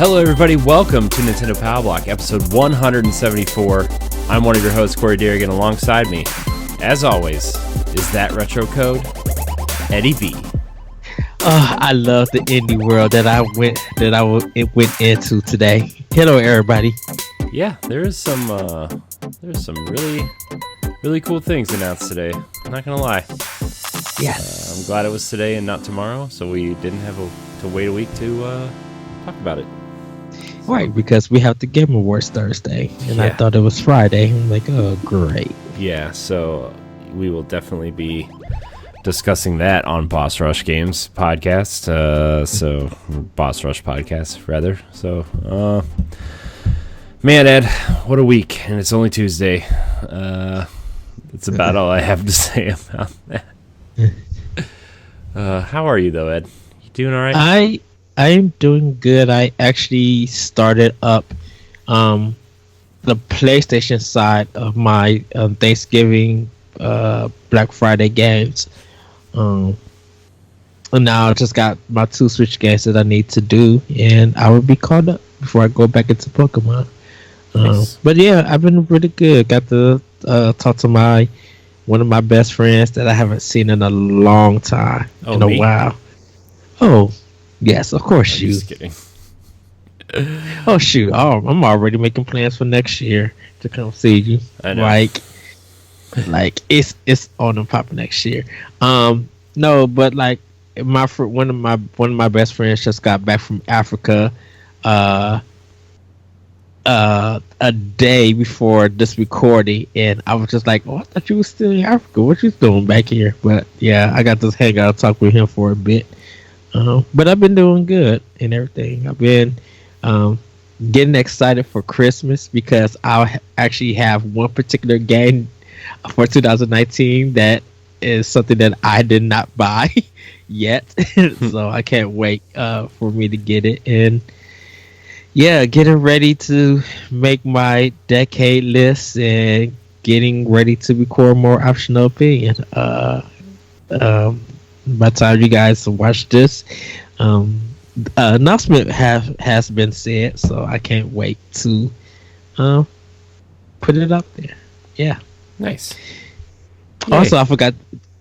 Hello, everybody. Welcome to Nintendo Power Block, episode 174. I'm one of your hosts, Corey Derrigan. Alongside me, as always, is that retro code, Eddie B. I love the indie world that I went into today. Hello, everybody. Yeah, there's some really cool things announced today. I'm not gonna lie. Yes. I'm glad it was today and not tomorrow, so we didn't have to wait a week to talk about it. Right, because we have the Game Awards Thursday, and I thought it was Friday. I'm like, oh, great. Yeah, so we will definitely be discussing that on Boss Rush Games podcast. Boss Rush podcast, rather. So, man, Ed, what a week, and it's only Tuesday. That's about all I have to say about that. How are you, though, Ed? You doing all right? I am doing good. I actually started up the PlayStation side of my Thanksgiving Black Friday games. And now I just got my 2 Switch games that I need to do, and I will be caught up before I go back into Pokemon. Nice. But yeah, I've been really good. Got to talk to one of my best friends that I haven't seen in a long time. A while. Oh, yes, of course you. Just kidding. Oh shoot! Oh, I'm already making plans for next year to come see you. I know. Like it's on and pop next year. No, but like one of my best friends just got back from Africa. A day before this recording, and I was just like, "Oh, I thought you were still in Africa. What you doing back here?" But yeah, I got to hang out and talk with him for a bit. But I've been doing good and everything. I've been getting excited for Christmas because I actually have one particular game for 2019 that is something that I did not buy yet. So I can't wait for me to get it. And yeah, getting ready to make my decade list and getting ready to record more optional opinion. By the time you guys watch this, announcement has been said, so I can't wait to put it up there. Yeah, nice. Also, I forgot.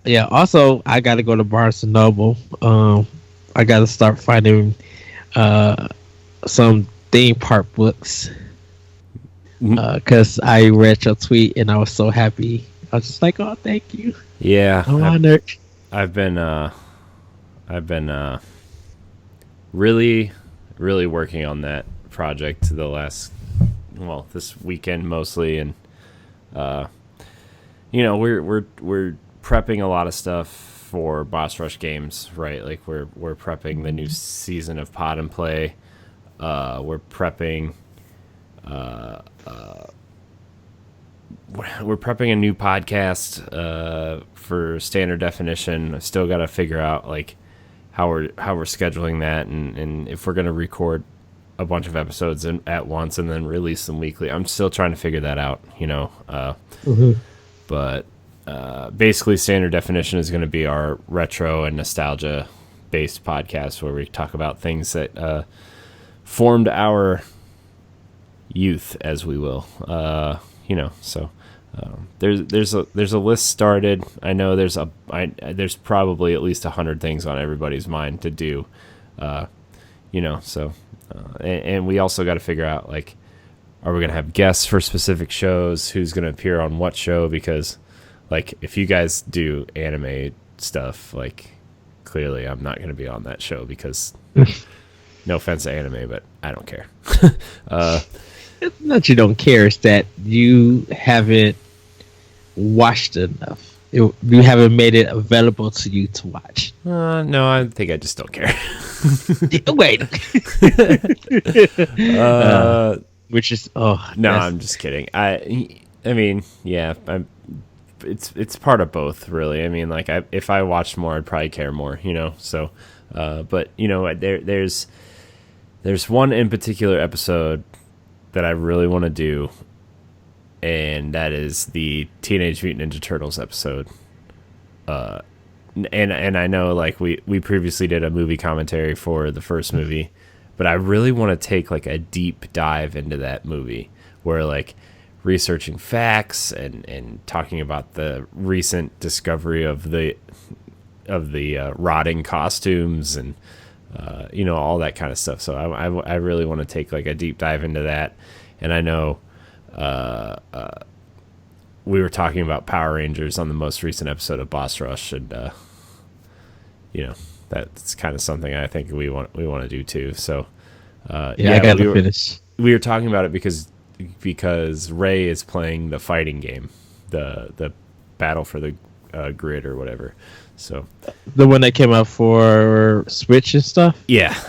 Yeah, also I got to go to Barnes and Noble. I got to start finding some theme park books because I read your tweet and I was so happy. I was just like, "Oh, thank you." Yeah, I'm honored. I've been really working on that project this weekend mostly, and we're prepping a lot of stuff for Boss Rush Games, right? Like we're prepping the new season of Pod and Play. We're prepping a new podcast for Standard Definition. I still got to figure out like how we're scheduling that, and if we're going to record a bunch of episodes at once and then release them weekly. I'm still trying to figure that out, But basically, Standard Definition is going to be our retro and nostalgia based podcast where we talk about things that formed our youth, as we will, So there's a list started. I know there's probably at least 100 things on everybody's mind to do, and we also got to figure out, like, are we gonna have guests for specific shows? Who's gonna appear on what show? Because, like, if you guys do anime stuff, like, clearly I'm not gonna be on that show because, no offense to anime, but I don't care. It's not you don't care, it's that you haven't watched enough. You haven't made it available to you to watch. No, I think I just don't care. Wait. Which is no, I'm just kidding. I mean, yeah, it's part of both, really. I mean, like, if I watched more, I'd probably care more, So, but there's one in particular episode that I really want to do, and that is the Teenage Mutant Ninja Turtles episode. And I know, like, we previously did a movie commentary for the first movie, but I really want to take like a deep dive into that movie where like researching facts and talking about the recent discovery of the rotting costumes and all that kind of stuff. So I really want to take like a deep dive into that. And I know we were talking about Power Rangers on the most recent episode of Boss Rush, and that's kind of something I think we want to do too. So I got to finish. We were talking about it because Ray is playing the fighting game, the Battle for the Grid or whatever. So the one that came out for Switch and stuff. Yeah.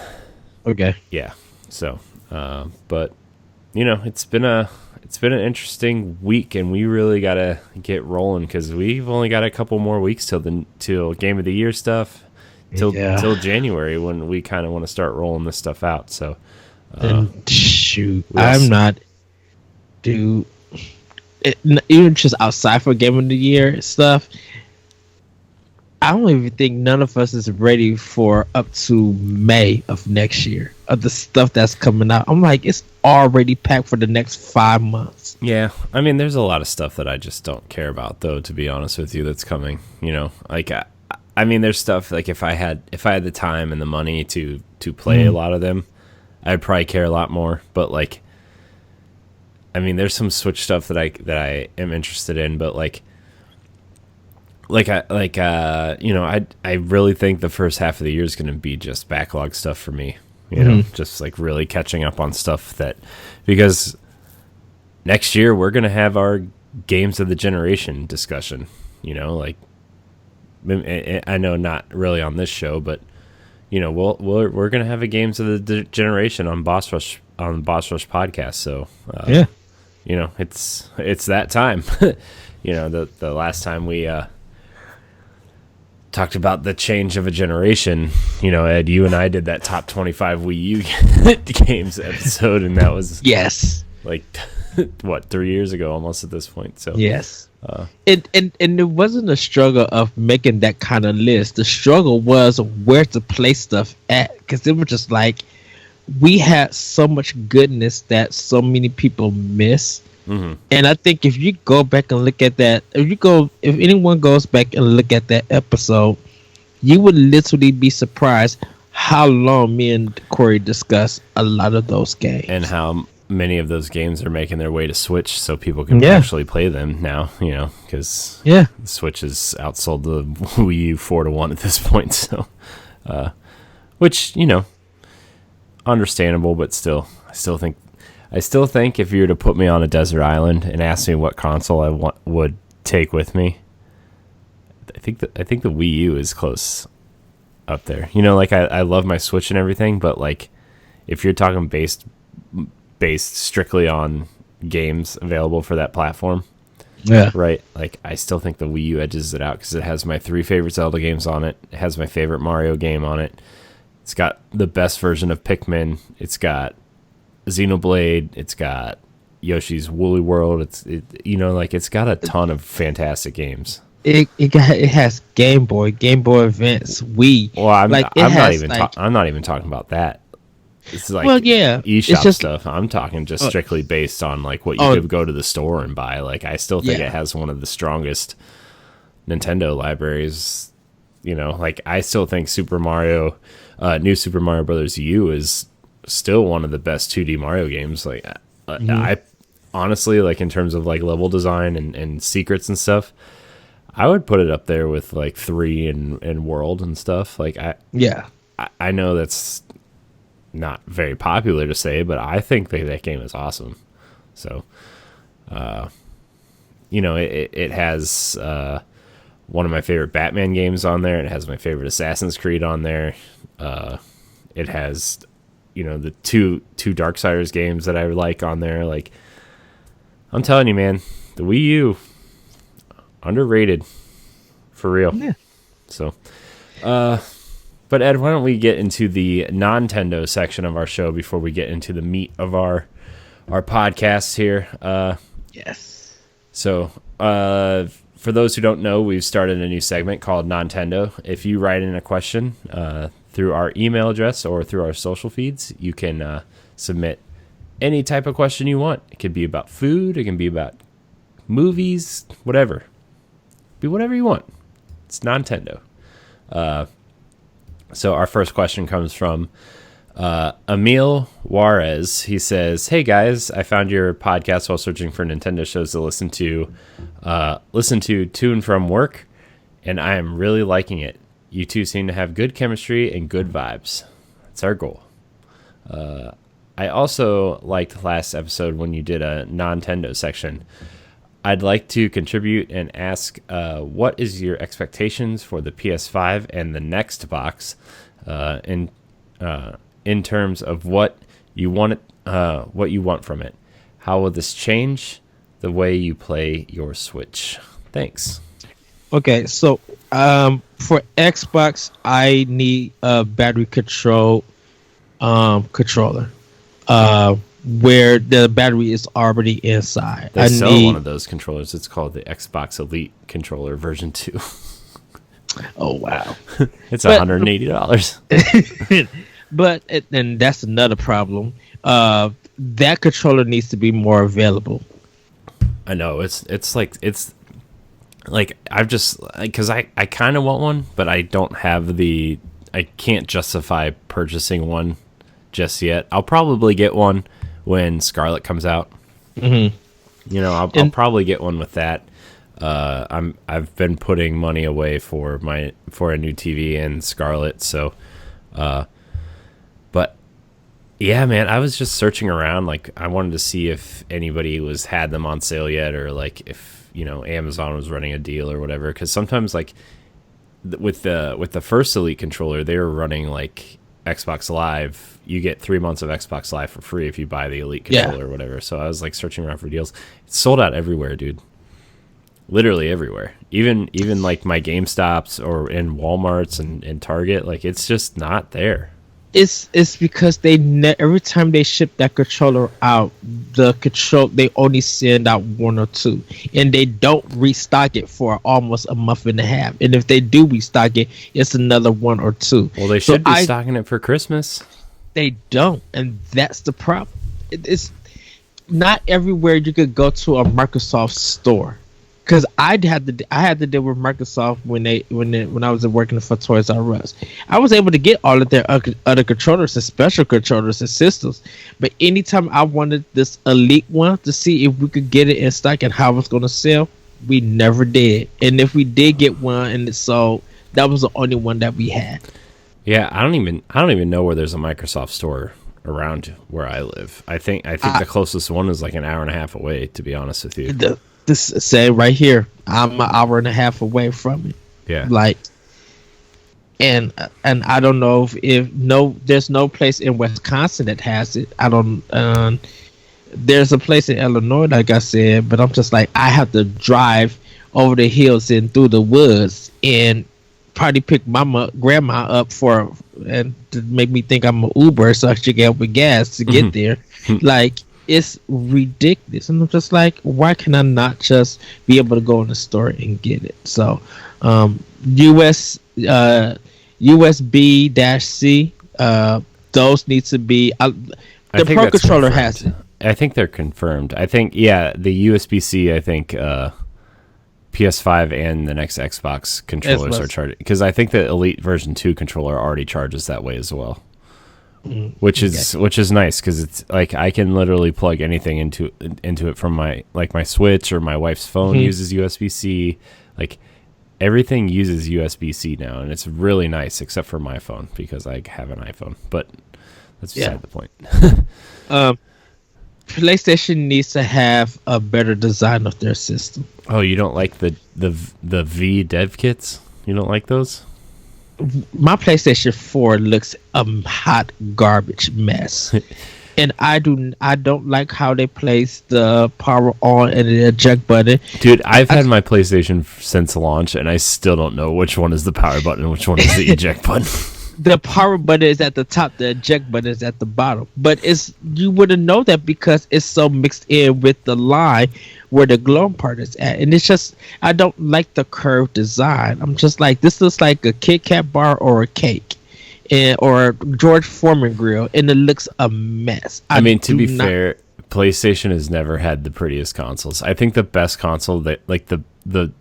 Okay. Yeah. So, but it's been an interesting week, and we really gotta get rolling because we've only got a couple more weeks till Game of the Year stuff, till January when we kind of want to start rolling this stuff out. So, shoot, I'm not. Even just outside for Game of the Year stuff, I don't even think none of us is ready for up to May of next year of the stuff that's coming out. I'm like, it's already packed for the next 5 months. Yeah, I mean, there's a lot of stuff that I just don't care about, though. To be honest with you, that's coming. Like I mean, there's stuff like if I had the time and the money to play a lot of them, I'd probably care a lot more. But like, I mean, there's some Switch stuff that I am interested in, but I really think the first half of the year is going to be just backlog stuff for me. Just like really catching up on stuff because next year we're going to have our games of the generation discussion. Like I know not really on this show, but we're going to have a games of the generation on Boss Rush podcast. So it's that time. The last time we talked about the change of a generation, Ed, you and I did that top 25 Wii U games episode, and that was like what, 3 years ago almost at this point. So yes, and it wasn't a struggle of making that kind of list. The struggle was where to place stuff at, because it was just like we had so much goodness that so many people miss. Mm-hmm. And I think if you go back and look at that, if anyone goes back and look at that episode, you would literally be surprised how long me and Corey discussed a lot of those games and how many of those games are making their way to Switch, so people can actually play them now. Because the Switch has outsold the Wii U 4-1 at this point. So, which understandable, but still, I still think if you were to put me on a desert island and ask me what console I would take with me, I think the Wii U is close up there. Like I love my Switch and everything, but like if you're talking based strictly on games available for that platform, right? Like I still think the Wii U edges it out because it has my 3 favorite Zelda games on it. It has my favorite Mario game on it. It's got the best version of Pikmin. It's got Xenoblade, it's got Yoshi's Woolly World. It's got a ton of fantastic games. It has Game Boy Advance, Wii. Well, I'm not even talking about that. It's like eShop stuff. I'm talking just strictly based on like what you could go to the store and buy. Like I still think it has one of the strongest Nintendo libraries. Like I still think New Super Mario Brothers U is still one of the best 2D Mario games. Like I honestly, like in terms of like level design and secrets and stuff, I would put it up there with like 3 and World and stuff. Like I know that's not very popular to say, but I think that game is awesome. So it has one of my favorite Batman games on there. It has my favorite Assassin's Creed on there. It has the two Darksiders games that I like on there. Like, I'm telling you, man, the Wii U, underrated, for real. Yeah. So, but Ed, why don't we get into the non-Tendo section of our show before we get into the meat of our podcast here? Yes. So, for those who don't know, we've started a new segment called Non-Tendo. If you write in a question, through our email address or through our social feeds. You can submit any type of question you want. It could be about food. It can be about movies, whatever. Be whatever you want. It's Nintendo. So our first question comes from Emil Juarez. He says, "Hey guys, I found your podcast while searching for Nintendo shows to listen to and from work, and I am really liking it. You two seem to have good chemistry and good vibes. That's our goal. I also liked last episode when you did a Nintendo section. I'd like to contribute and ask, what is your expectations for the PS5 and the next box in terms of what you want from it? How will this change the way you play your Switch? Thanks." Okay, so for Xbox, I need a battery control controller where the battery is already inside. They sell one of those controllers. It's called the Xbox Elite controller version 2. Oh wow, it's $180. But and that's another problem. That controller needs to be more available. I know it's like I've just, because I kind of want one, but I don't have I can't justify purchasing one just yet. I'll probably get one when Scarlet comes out. Mm-hmm. I'll probably get one with that. I've been putting money away for a new TV and Scarlet, so but yeah, man, I was just searching around. Like, I wanted to see if anybody had them on sale yet, or like if Amazon was running a deal or whatever. Because sometimes, like with the first Elite controller, they were running like Xbox Live. You get 3 months of Xbox Live for free if you buy the Elite controller or whatever. So I was like searching around for deals. It's sold out everywhere, dude. Literally everywhere. Even like my GameStops or in Walmarts and Target. Like, it's just not there. It's because every time they ship that controller out, they only send out one or two, and they don't restock it for almost a month and a half. And if they do restock it, it's another one or two. Well, they should be stocking it for Christmas. They don't, and that's the problem. It's not everywhere you could go to a Microsoft store. Because I had to deal with Microsoft when I was working for Toys R Us. I was able to get all of their other controllers and special controllers and systems, but anytime I wanted this Elite one to see if we could get it in stock and how it was going to sell, we never did. And if we did get one and it sold, that was the only one that we had. Yeah, I don't even know where there's a Microsoft store around where I live. I think the closest one is like an hour and a half away, to be honest with you. This say right here, I'm an hour and a half away from it. Yeah. Like, and I don't know if there's no place in Wisconsin that has it. I don't. There's a place in Illinois, like I said, but I'm just like, I have to drive over the hills and through the woods and probably pick grandma up and to make me think I'm an Uber so she can help with gas to get there. Like, it's ridiculous, and I'm just like, why can I not just be able to go in the store and get it? So, USB-C, those need to be. The Pro Controller has it. I think they're confirmed. I think, yeah, the USB-C. I think PS5 and the next Xbox controllers are charged, because I think the Elite version 2 controller already charges that way as well. Which is nice, because it's like I can literally plug anything into it from my Switch, or my wife's phone uses USB-C. Like, everything uses USB-C now, and it's really nice, except for my phone, because I have an iPhone. But that's beside the point. PlayStation needs to have a better design of their system. Oh, you don't like the V dev kits? You don't like those? My PlayStation 4 looks a hot garbage mess, and I don't like how they place the power on and the eject button. Dude, I've had my PlayStation since launch, and I still don't know which one is the power button and which one is the eject button. The power button is at the top, the eject button is at the bottom. But you wouldn't know that because it's so mixed in with the line where the glow part is at. And it's just, I don't like the curved design. I'm just like, this looks like a Kit Kat bar or a cake. or George Foreman grill, and it looks a mess. I mean, to be fair, PlayStation has never had the prettiest consoles. I think the best console that, like the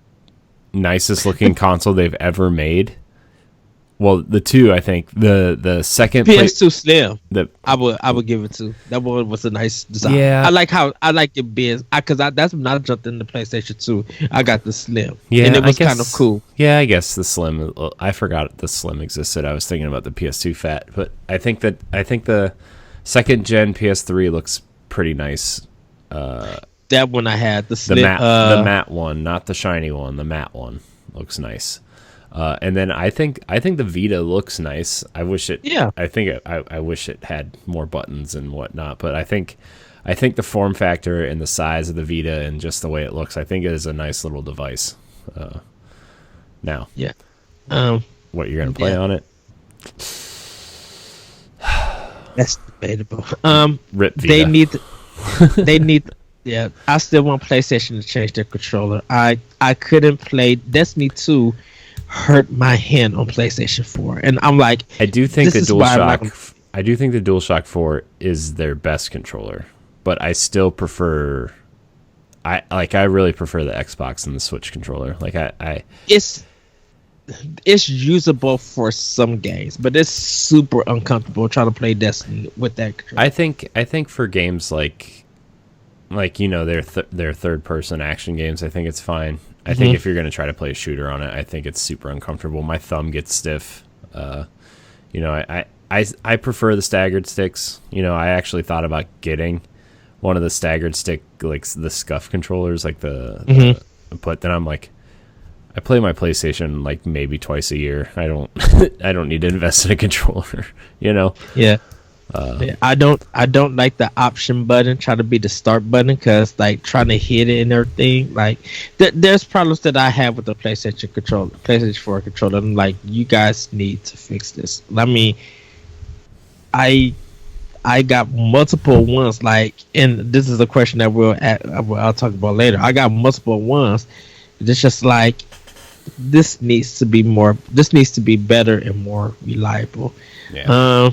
nicest looking console they've ever made. Well, the two, I think the second PS2 Slim. I would give it to that one. Was a nice design. Yeah, I like the biz because that's when I jumped into PlayStation 2. I got the Slim. Yeah, and it was kind of cool. Yeah, I guess the Slim. I forgot the Slim existed. I was thinking about the PS2 Fat, but I think the second gen PS3 looks pretty nice. That one I had the Slim, the matte one, not the shiny one. The matte one looks nice. And then I think the Vita looks nice. I wish it. Yeah. I wish it had more buttons and whatnot. But I think the form factor and the size of the Vita and just the way it looks, I think it is a nice little device. Now. Yeah. What you're gonna play on it? That's debatable. Rip Vita. They need. Yeah. I still want PlayStation to change their controller. I couldn't play Destiny 2. Hurt my hand on PlayStation 4, and I'm like, I do think the DualShock 4 is their best controller, but I still prefer. I really prefer the Xbox and the Switch controller. Like it's usable for some games, but it's super uncomfortable trying to play Destiny with that controller. I think for games like their third person action games, I think it's fine. I think if you're going to try to play a shooter on it, I think it's super uncomfortable. My thumb gets stiff. I prefer the staggered sticks. I actually thought about getting one of the staggered stick, like the scuff controllers, like but then I'm like, I play my PlayStation like maybe twice a year. I don't need to invest in a controller. Yeah. I don't like the option button trying to be the start button because like trying to hit it and everything, like there's problems that I have with the PlayStation 4 controller. I'm like, you guys need to fix this. I mean, I got multiple ones, like, and this is a question that I'll talk about later. I got multiple ones. It's just like this needs to be better and more reliable. Yeah.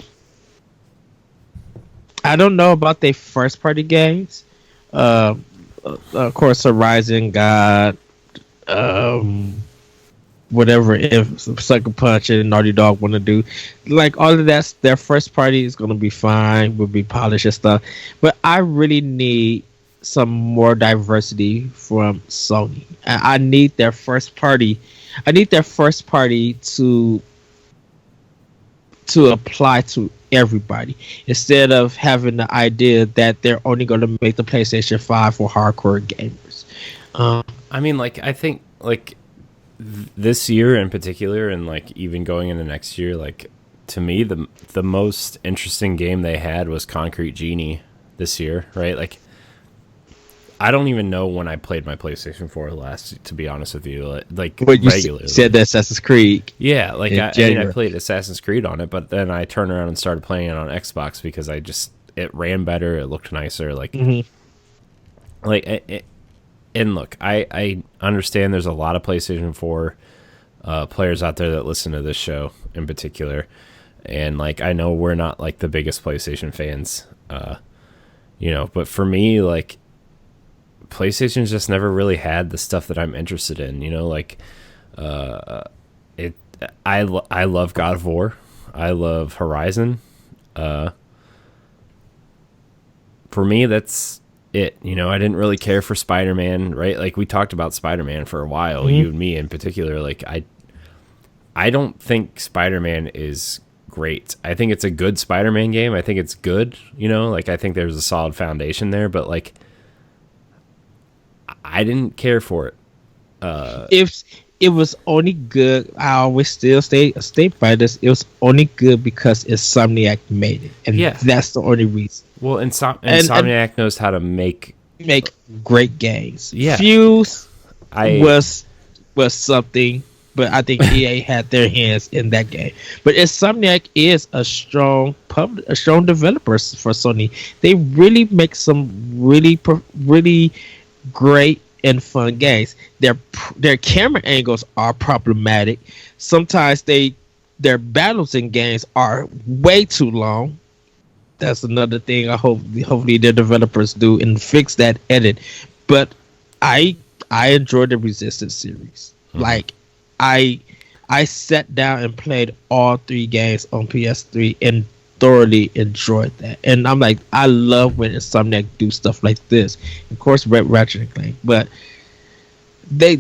I don't know about their first party games. Of course, Horizon, God, whatever, if Sucker Punch and Naughty Dog want to do, like all of that, their first party is going to be fine, will be polished and stuff. But I really need some more diversity from Sony. I need their first party. I need their first party to apply to everybody instead of having the idea that they're only going to make the PlayStation 5 for hardcore gamers. I mean, like, I think like this year in particular, and like even going into next year, like to me the most interesting game they had was Concrete Genie this year, right? Like, I don't even know when I played my PlayStation 4 last, to be honest with you. Like regularly. You said that Assassin's Creed. Yeah, like I played Assassin's Creed on it, but then I turned around and started playing it on Xbox because it ran better, it looked nicer, like and look, I understand there's a lot of PlayStation 4 players out there that listen to this show in particular, and like I know we're not like the biggest PlayStation fans, but for me, like, PlayStation's just never really had the stuff that I'm interested in, like I love God of War, I love Horizon. For me, that's it. I didn't really care for Spider-Man, right? Like, we talked about Spider-Man for a while, you and me in particular. Like, I don't think Spider-Man is great. I think it's a good Spider-Man game. I think it's good, like, I think there's a solid foundation there, but like, I didn't care for it. If it was only good, I always still state by this. It was only good because Insomniac made it, and that's the only reason. Well, Insomniac knows how to make great games. Yeah, Fuse was something, but I think EA had their hands in that game. But Insomniac is a strong developer for Sony. They really make some really great and fun games. Their camera angles are problematic. Sometimes they their battles in games are way too long. That's another thing. Hopefully the developers do and fix that edit. But I enjoy the Resistance series. Mm-hmm. Like I sat down and played all 3 games on PS3 and thoroughly enjoyed that. And I'm like, I love when Insomniac do stuff like this. Of course, Ratchet and Clank, but they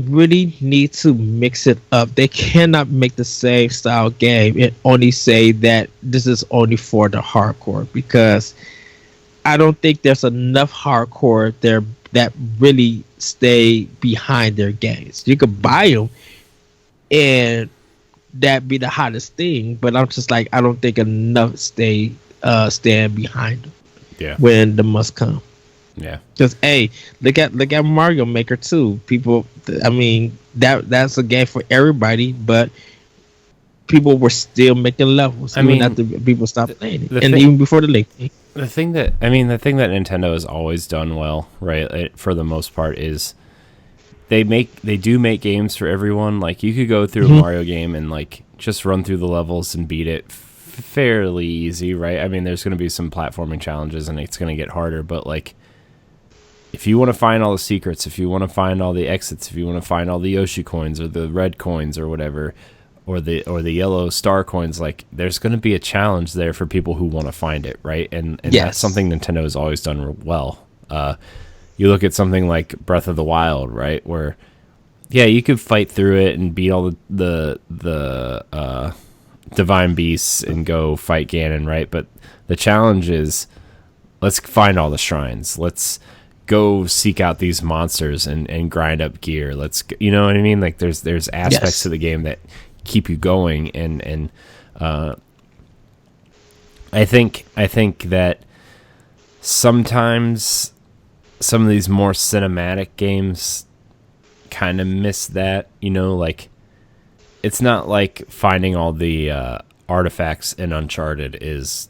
really need to mix it up. They cannot make the same style game and only say that this is only for the hardcore, because I don't think there's enough hardcore there that really stay behind their games. You could buy them and that be the hottest thing, but I'm just like, I don't think enough stand behind them. Yeah. When the must come. Yeah. Because look at Mario Maker 2. People, I mean, that's a game for everybody, but people were still making levels. I mean, after people stopped playing it, and even before the link. The thing that Nintendo has always done well, right, for the most part, is they do make games for everyone. Like, you could go through a Mario game and like just run through the levels and beat it fairly easy, right? I mean, there's going to be some platforming challenges and it's going to get harder, but like, if you want to find all the secrets, if you want to find all the exits, if you want to find all the Yoshi coins or the red coins or whatever, or the yellow star coins, like, there's going to be a challenge there for people who want to find it, right? And yes. That's something Nintendo has always done well. You look at something like Breath of the Wild, right, where you could fight through it and beat all the divine beasts and go fight Ganon, right? But the challenge is, let's find all the shrines. Let's go seek out these monsters and grind up gear. You know what I mean? Like, there's aspects to the game that keep you going, and I think that sometimes some of these more cinematic games kind of miss that, you know, like, it's not like finding all the artifacts in Uncharted is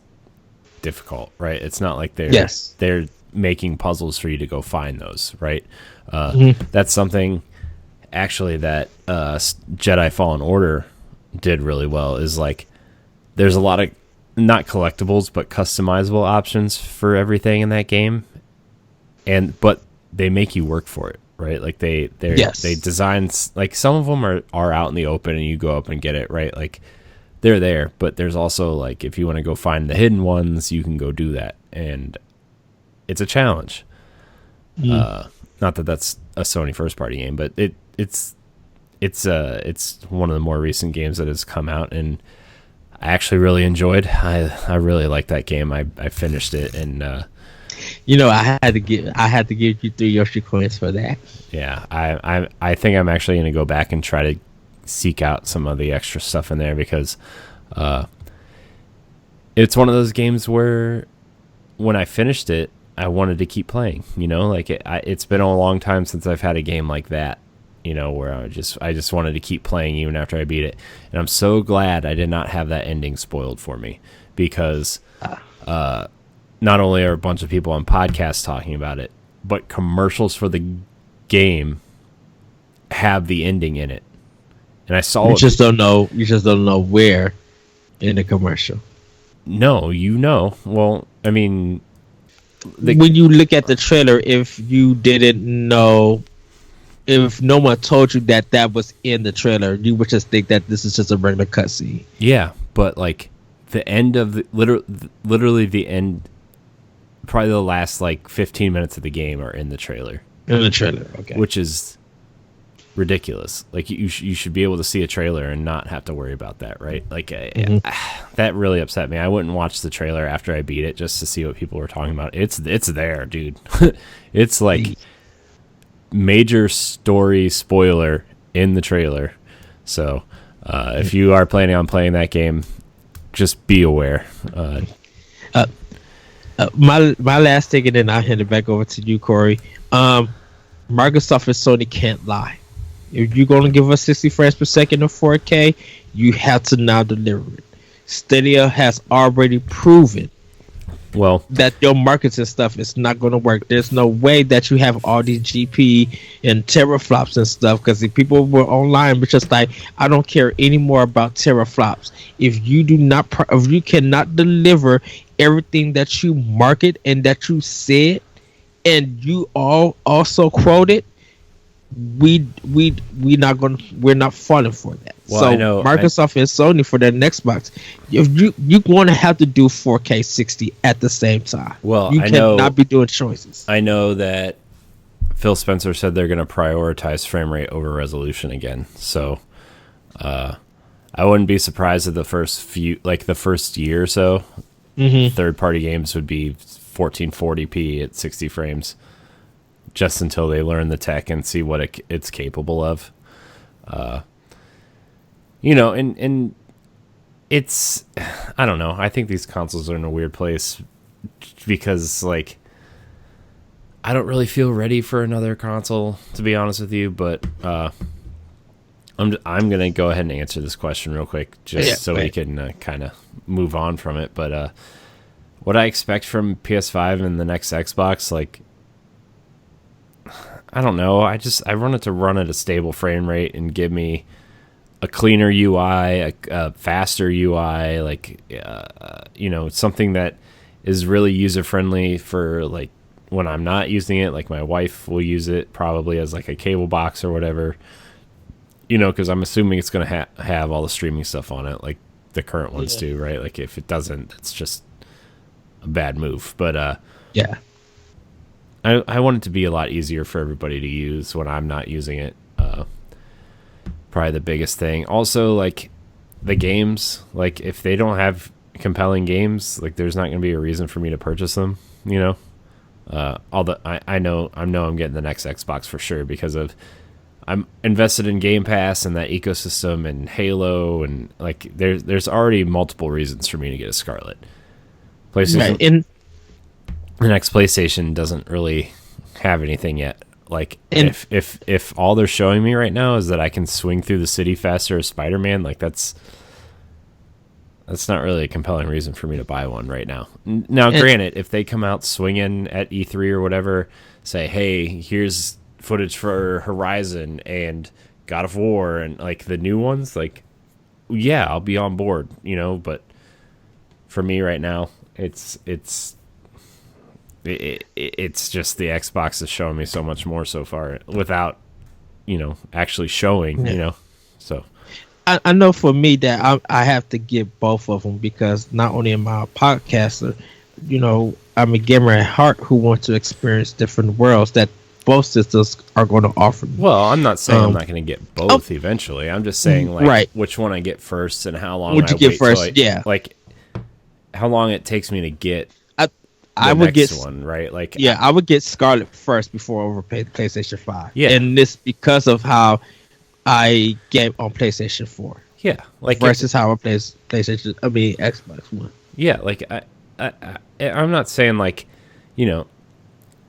difficult, right? It's not like they're making puzzles for you to go find those, right? That's something actually that Jedi Fallen Order did really well, is like, there's a lot of not collectibles but customizable options for everything in that game, but they make you work for it, right? Like, they design, like, some of them are out in the open and you go up and get it, right? Like, they're there, but there's also, like, if you want to go find the hidden ones, you can go do that, and it's a challenge. Not that that's a Sony first party game, but it's one of the more recent games that has come out, and I actually really enjoyed. I really liked that game. I finished it, and you know, I had to give you 3 Yoshi coins for that. Yeah, I think I'm actually going to go back and try to seek out some of the extra stuff in there, because it's one of those games where when I finished it, I wanted to keep playing. You know, like, it's been a long time since I've had a game like that, you know, where I just wanted to keep playing even after I beat it. And I'm so glad I did not have that ending spoiled for me, because not only are a bunch of people on podcasts talking about it, but commercials for the game have the ending in it. And I saw You just don't know where in the commercial. No, you know. Well, I mean, when you look at the trailer, if you didn't know, if no one told you that was in the trailer, you would just think that this is just a regular cutscene. Yeah, but like, the end of literally the end, probably the last like 15 minutes of the game are in the trailer. In the trailer, okay. Which is ridiculous. Like, you should be able to see a trailer and not have to worry about that, right? Like, that really upset me. I wouldn't watch the trailer after I beat it just to see what people were talking about. It's there, dude. It's like major story spoiler in the trailer. So if you are planning on playing that game, just be aware. My last thing, and then I'll hand it back over to you, Corey. Microsoft and Sony can't lie. If you're going to give us 60 frames per second or 4K, you have to now deliver it. Stadia has already proven Well, that your marketing stuff is not going to work. There's no way that you have all these GP and teraflops and stuff, because the people were online but just like, I don't care anymore about teraflops. If you do not, if you cannot deliver everything that you market and that you said, and you all also quoted, we're not falling for that. Well, So I know, Microsoft and Sony for their next box, you're going to have to do 4K 60 at the same time. Well, you I cannot know, be doing choices. I know that Phil Spencer said they're going to prioritize frame rate over resolution again. So I wouldn't be surprised if the first year or so, third-party games would be 1440p at 60 frames, just until they learn the tech and see what it's capable of. And it's, I don't know. I think these consoles are in a weird place because, like, I don't really feel ready for another console, to be honest with you. But I'm gonna go ahead and answer this question real quick, we can kind of move on from it. But what I expect from PS5 and the next Xbox, like, I don't know. I want it to run at a stable frame rate and give me a cleaner UI, a faster UI, like, something that is really user friendly for, like, when I'm not using it. Like, my wife will use it probably as like a cable box or whatever, because I'm assuming it's going to have all the streaming stuff on it, like the current ones do, right? Like, if it doesn't, it's just a bad move. But yeah. I want it to be a lot easier for everybody to use when I'm not using it. Probably the biggest thing. Also, like, the games, like, if they don't have compelling games, like, there's not going to be a reason for me to purchase them, although I know I'm getting the next Xbox for sure because I'm invested in Game Pass and that ecosystem and Halo, and, like, there's already multiple reasons for me to get a Scarlet. PlayStation. The next PlayStation doesn't really have anything yet. Like, if all they're showing me right now is that I can swing through the city faster as Spider-Man, like, that's not really a compelling reason for me to buy one right now. Now, granted, if they come out swinging at E3 or whatever, say, hey, here's footage for Horizon and God of War and, like, the new ones, like, yeah, I'll be on board, but for me right now, it's just the Xbox is showing me so much more so far without, actually showing, so. I know for me that I have to get both of them, because not only am I a podcaster, I'm a gamer at heart who wants to experience different worlds that both systems are going to offer me. Well, I'm not saying I'm not going to get both eventually. I'm just saying, like, which one I get first and how long I wait first. Like, how long it takes me to get I would get one, right? Like, I would get Scarlet first before I overpay the PlayStation 5. Yeah, and this because of how I game on PlayStation 4. Yeah, like, versus how I play Xbox One. Yeah, like, I'm not saying, like,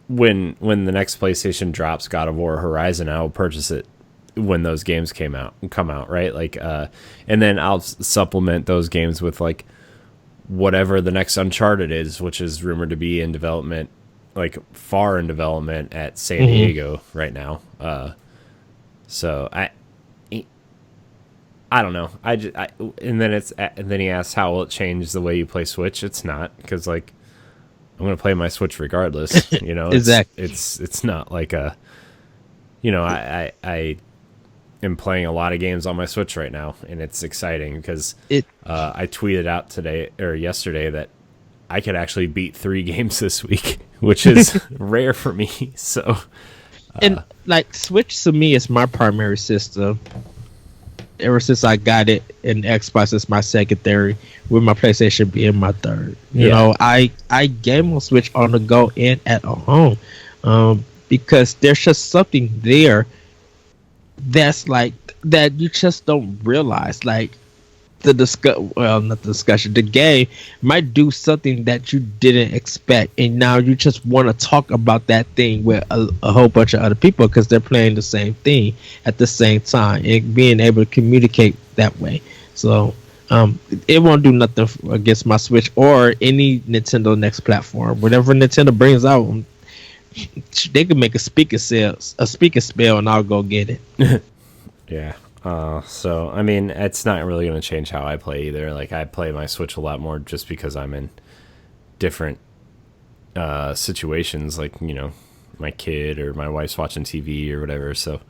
when the next PlayStation drops God of War or Horizon, I will purchase it when those games come out, right? Like, and then I'll supplement those games with, like, whatever the next Uncharted is, which is rumored to be in development, like, far in development at San Diego right now. So I don't know. And then he asks, how will it change the way you play Switch? It's not, because, like, I'm gonna play my Switch regardless. Exactly. It's not like a, I am playing a lot of games on my Switch right now, and it's exciting because I tweeted out yesterday that I could actually beat 3 games this week, which is rare for me. So, and, like, Switch to me is my primary system. Ever since I got it, and Xbox is my secondary, with my PlayStation being my third. I game on Switch on the go and at home, because there's just something there that's like that you just don't realize. Like, not the discussion, the game might do something that you didn't expect, and now you just want to talk about that thing with a whole bunch of other people because they're playing the same thing at the same time, and being able to communicate that way. So It won't do nothing against my Switch or any Nintendo next platform. Whatever Nintendo brings out, they can make a speaker spell, and I'll go get it. Yeah. So I mean, it's not really going to change how I play either. Like, I play my Switch a lot more just because I'm in different situations, like, you know, my kid or my wife's watching TV or whatever. So,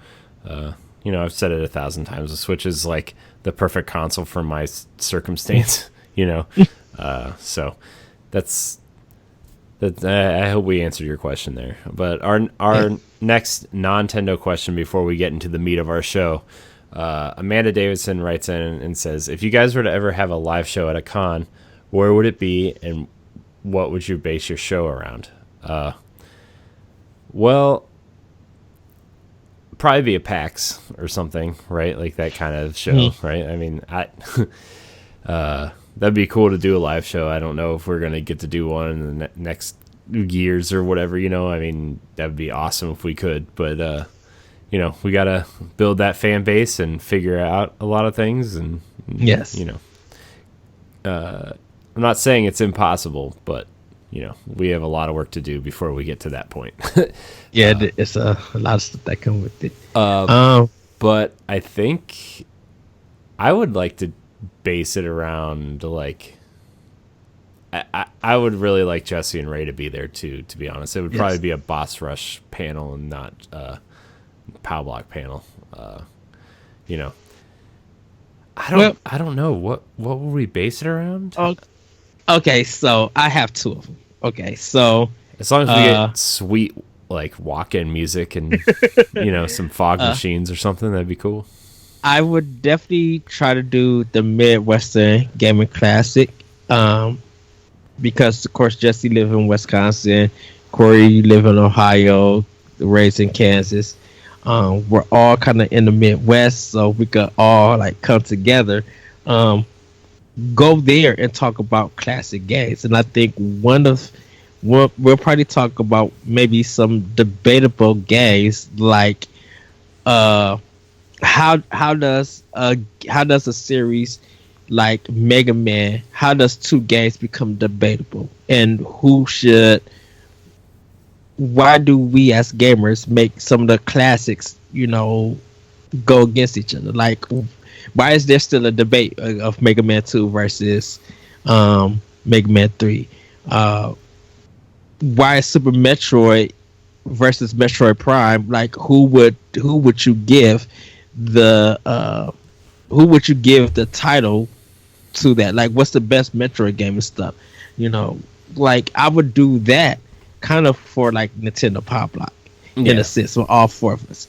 you know, I've said it 1,000 times. The Switch is like the perfect console for my circumstance, you know. So that's that. I hope we answered your question there. But our next Nintendo question before we get into the meat of our show, Amanda Davidson writes in and says, if you guys were to ever have a live show at a con, where would it be, and what would you base your show around? Well, probably be a PAX or something, right? Like that kind of show, right? I mean, that'd be cool to do a live show. I don't know if we're going to get to do one in the next years or whatever, you know. I mean, that'd be awesome if we could, but, you know, we got to build that fan base and figure out a lot of things. And, yes, you know, I'm not saying it's impossible, but, you know, we have a lot of work to do before we get to that point. Yeah, it's a lot of stuff that come with it. But I think I would like to base it around, like, I would really like Jesse and Ray to be there too, to be honest. It would probably be a Boss Rush panel and not POW Block panel. You know, I don't know what would we base it around. Okay, so I have two of them. Okay, so as long as we get sweet, like, walk-in music and you know, some fog machines or something, that'd be cool. I would definitely try to do the Midwestern Gaming Classic, because of course Jesse lives in Wisconsin, Corey, you live in Ohio, raised in Kansas. We're all kind of in the Midwest, so we could all like come together, go there and talk about classic games. And I think we'll probably talk about maybe some debatable games, like how does a series like Mega Man, how does two games become debatable, and why do we as gamers make some of the classics, you know, go against each other? Like, why is there still a debate of Mega Man 2 versus Mega Man 3? Why is Super Metroid versus Metroid Prime? Like, who would you give the title to that? Like, what's the best Metroid game and stuff? You know, like, I would do that kind of for like Nintendo POW Block in a sense for all four of us.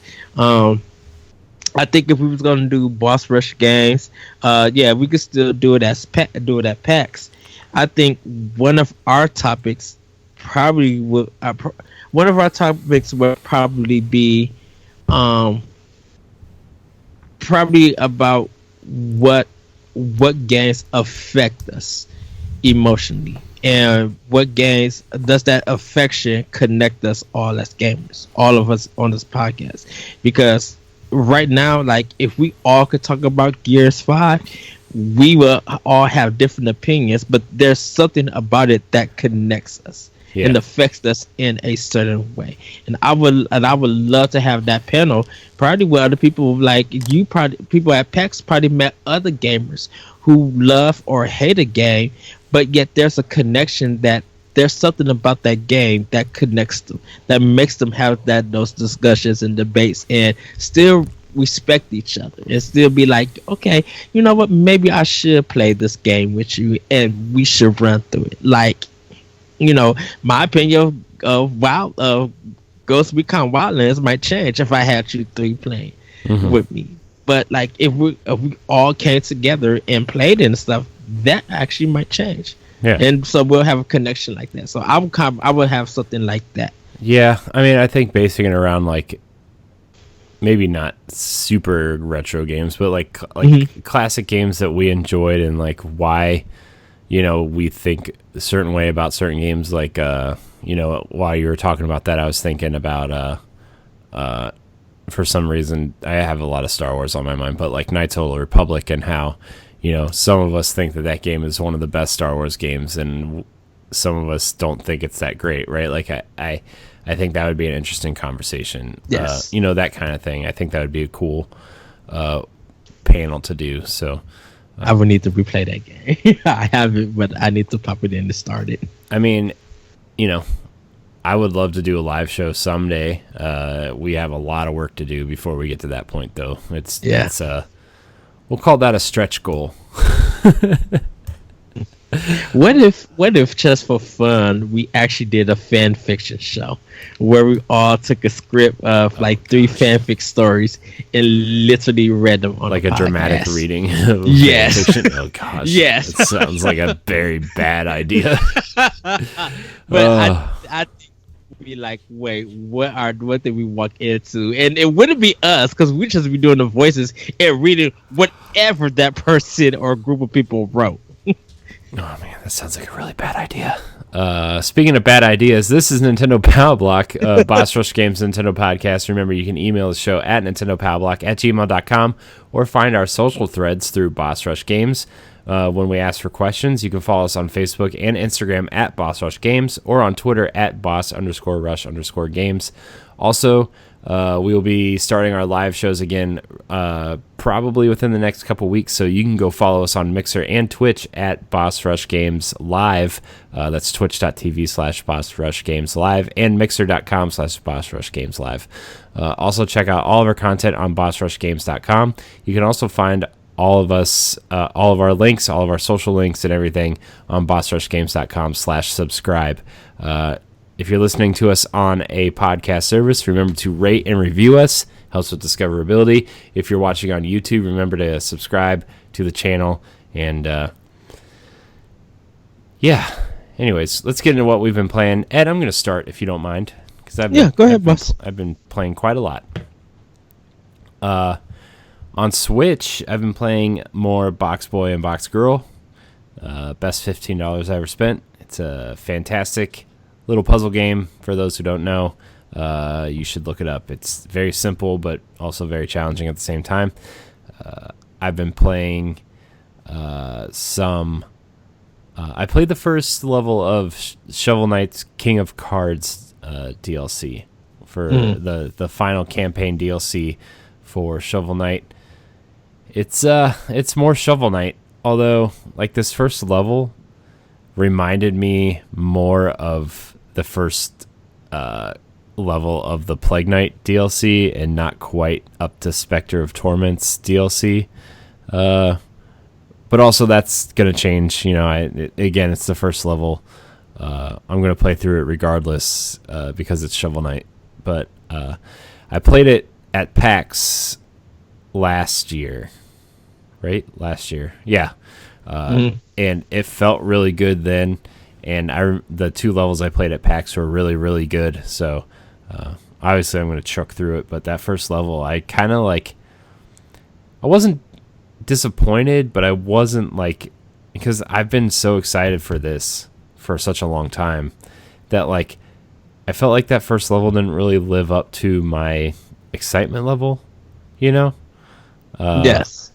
I think if we was gonna do Boss Rush games, we could still do it at PAX. I think one of our topics would probably be probably about what games affect us emotionally, and what games does that affection connect us all as gamers, all of us on this podcast. Because right now, like, if we all could talk about Gears 5, we will all have different opinions, but there's something about it that connects us and affects us in a certain way. And I would love to have that panel, probably with other people, like you, probably people at PAX probably met other gamers who love or hate a game, but yet there's a connection, that there's something about that game that connects them, that makes them have those discussions and debates, and still respect each other, and still be like, okay, you know what, maybe I should play this game with you, and we should run through it. Like, you know, my opinion of Ghost Recon Wildlands might change if I had you three playing with me. But like, if we all came together and played and stuff, that actually might change. Yeah. And so we'll have a connection like that. So I would have something like that. Yeah, I mean, I think basing it around, like, maybe not super retro games, but like classic games that we enjoyed, and like why, you know, we think a certain way about certain games. Like, you know, while you were talking about that, I was thinking about for some reason I have a lot of Star Wars on my mind, but like Knights of the Old Republic, and how, some of us think that game is one of the best Star Wars games, and some of us don't think it's that great, right? Like I think that would be an interesting conversation. Yes. That kind of thing. I think that would be a cool panel to do. So I would need to replay that game. I have it, but I need to pop it in to start it. I mean, I would love to do a live show someday. We have a lot of work to do before we get to that point, though. It's we'll call that a stretch goal. What if just for fun we actually did a fan fiction show where we all took a script of 3 fanfic stories and literally read them on like a dramatic reading of yes fan fiction? Oh gosh, yes, it sounds like a very bad idea. But I think we'd be like, wait, what did we walk into? And it wouldn't be us because we'd just be doing the voices and reading whatever that person or group of people wrote. Oh man, that sounds like a really bad idea. Speaking of bad ideas, this is Nintendo Power Block, Boss Rush Games Nintendo podcast. Remember, you can email the show at nintendopowblock@gmail.com or find our social threads through Boss Rush Games. When we ask for questions, you can follow us on Facebook and Instagram at Boss Rush Games or on Twitter at Boss_Rush_Games. Also, we will be starting our live shows again probably within the next couple weeks, so you can go follow us on Mixer and Twitch at Boss Rush Games Live. That's twitch.tv/Boss Rush Games Live and mixer.com/Boss Rush Games Live. Also, check out all of our content on bossrushgames.com. You can also find all of us, all of our links, all of our social links and everything on bossrushgames.com/subscribe. If you're listening to us on a podcast service, remember to rate and review us. Helps with discoverability. If you're watching on YouTube, remember to subscribe to the channel. And anyways, let's get into what we've been playing. Ed, I'm going to start if you don't mind, because go ahead, boss. I've been playing quite a lot. On Switch, I've been playing more Box Boy and Box Girl. Best $15 I ever spent. It's a fantastic little puzzle game. For those who don't know, you should look it up. It's very simple, but also very challenging at the same time. I've been playing some... I played the first level of Shovel Knight's King of Cards DLC for the final campaign DLC for Shovel Knight. It's more Shovel Knight, although this first level reminded me more of the first level of the Plague Knight DLC and not quite up to Spectre of Torment's DLC. But also that's going to change. Again, it's the first level. I'm going to play through it regardless because it's Shovel Knight. But I played it at PAX last year. Right? Last year. Yeah. And it felt really good then. And the 2 levels I played at PAX were really, really good. So obviously I'm going to chuck through it. But that first level, I kind of I wasn't disappointed, but I wasn't because I've been so excited for this for such a long time that I felt like that first level didn't really live up to my excitement level, Yes.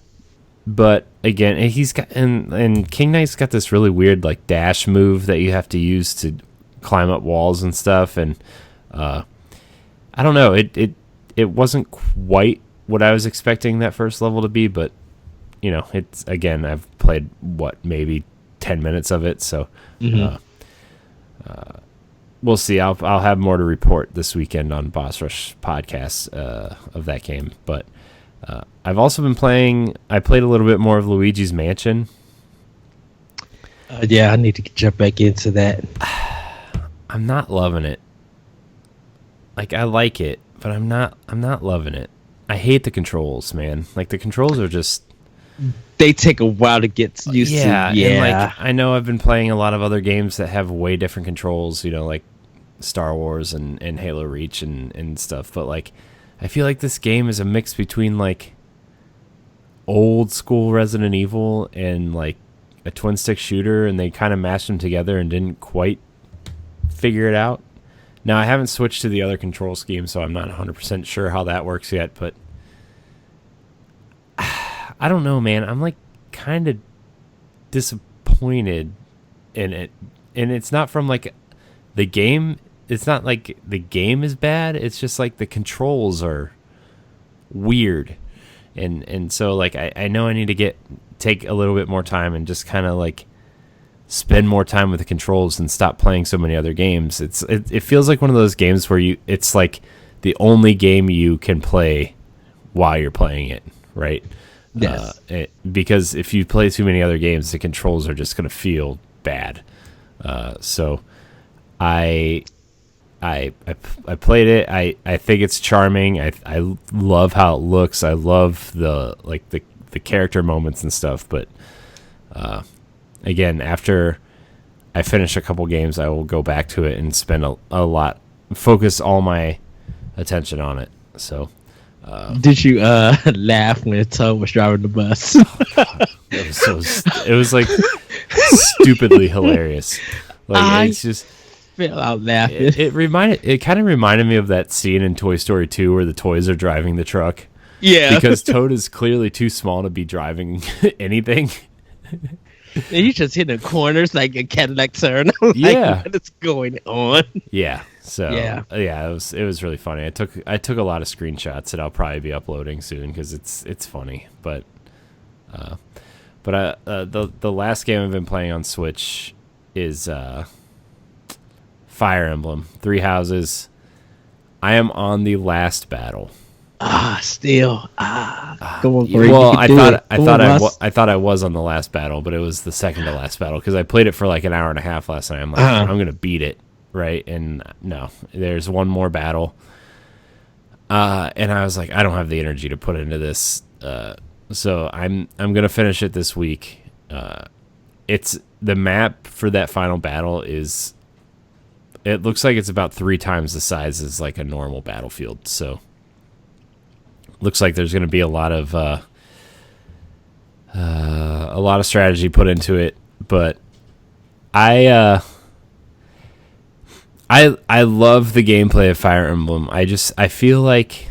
But again, he's got and King Knight's got this really weird dash move that you have to use to climb up walls and stuff, and I don't know, it wasn't quite what I was expecting that first level to be, but it's, again, I've played maybe 10 minutes of it, so we'll see. I'll have more to report this weekend on Boss Rush podcast of that game, but I've also been playing. I played a little bit more of Luigi's Mansion. I need to jump back into that. I'm not loving it. I like it, but I'm not loving it. I hate the controls, man. The controls are just... They take a while to get used to. Yeah. And I know I've been playing a lot of other games that have way different controls, like Star Wars and Halo Reach and stuff, but I feel like this game is a mix between old school Resident Evil and a twin stick shooter, and they kind of mashed them together and didn't quite figure it out. Now I haven't switched to the other control scheme, so I'm not 100% sure how that works yet, but I don't know, man. I'm kind of disappointed in it, and it's not from like the game. It's not like the game is bad. It's just like the controls are weird, and so like I know I need to take a little bit more time and just kind of like spend more time with the controls and stop playing so many other games. It feels like one of those games where it's like the only game you can play while you're playing it, right? Yes. Because if you play too many other games, the controls are just going to feel bad. So I played it. I think it's charming. I love how it looks. I love the character moments and stuff. But again, after I finish a couple games, I will go back to it and spend a lot, focus all my attention on it. So. Did you laugh when Toad was driving the bus? It was like stupidly hilarious. Like it's just fell out laughing. It kind of reminded me of that scene in Toy Story 2 where the toys are driving the truck. Yeah, because Toad is clearly too small to be driving anything. And you just hitting corners like a Cadillac turn. Yeah, what is going on? Yeah. So yeah, it was really funny. I took a lot of screenshots that I'll probably be uploading soon because it's funny. But the last game I've been playing on Switch is Fire Emblem 3 Houses. I am on the last battle. Still. Go on, well, I thought I was on the last battle, but it was the second to last battle because I played it for like an hour and a half last night. I'm like, I'm gonna beat it. Right, and no, there's one more battle, and I was like, I don't have the energy to put into this, so I'm gonna finish it this week. It's the map for that final battle is, it looks like it's about 3 times the size as like a normal battlefield, so looks like there's gonna be a lot of strategy put into it, but I love the gameplay of Fire Emblem. I feel like,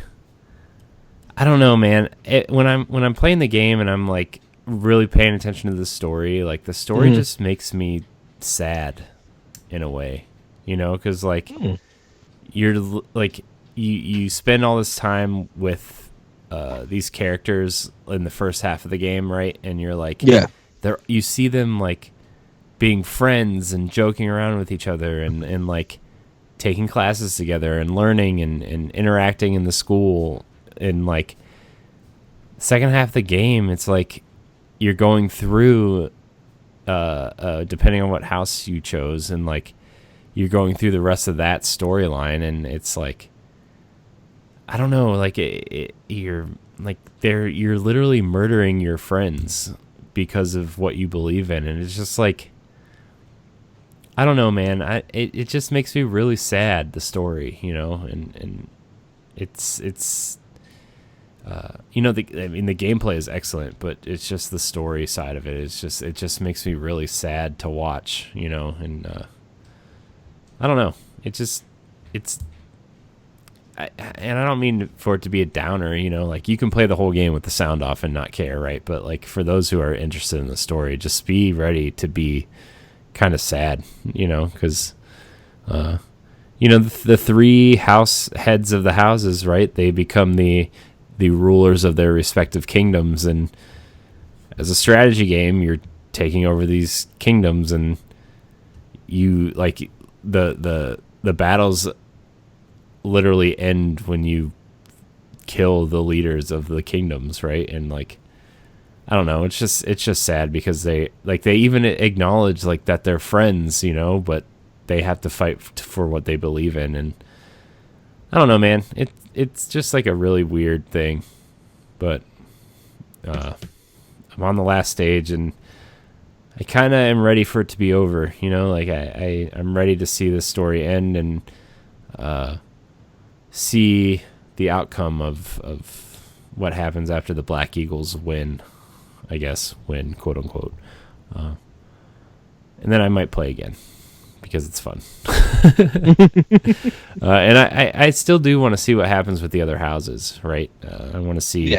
I don't know, man. When I'm playing the game and I'm like really paying attention to the story, like the story just makes me sad in a way, because like you're like you spend all this time with these characters in the first half of the game, right? And you're like, you see them like being friends and joking around with each other and like taking classes together and learning and interacting in the school. And like second half of the game, it's like you're going through depending on what house you chose, and like you're going through the rest of that storyline, and it's like, I don't know, like you're literally murdering your friends because of what you believe in, and it's just like, I don't know, man. It just makes me really sad, the story, and it's the gameplay is excellent, but it's just the story side of it. It just makes me really sad to watch, and I don't know. And I don't mean for it to be a downer, like you can play the whole game with the sound off and not care, right? But like for those who are interested in the story, just be ready to be kind of sad, because the 3 house heads of the houses, right? They become the rulers of their respective kingdoms, and as a strategy game, you're taking over these kingdoms, and you like the battles literally end when you kill the leaders of the kingdoms, right? And like, I don't know. It's just sad because they even acknowledge like that they're friends, but they have to fight for what they believe in, and I don't know, man. It's just like a really weird thing, but I'm on the last stage, and I kind of am ready for it to be over. Like I'm ready to see this story end and see the outcome of what happens after the Black Eagles win. I guess, win, quote unquote. And then I might play again because it's fun. And I still do want to see what happens with the other houses, right? I want to see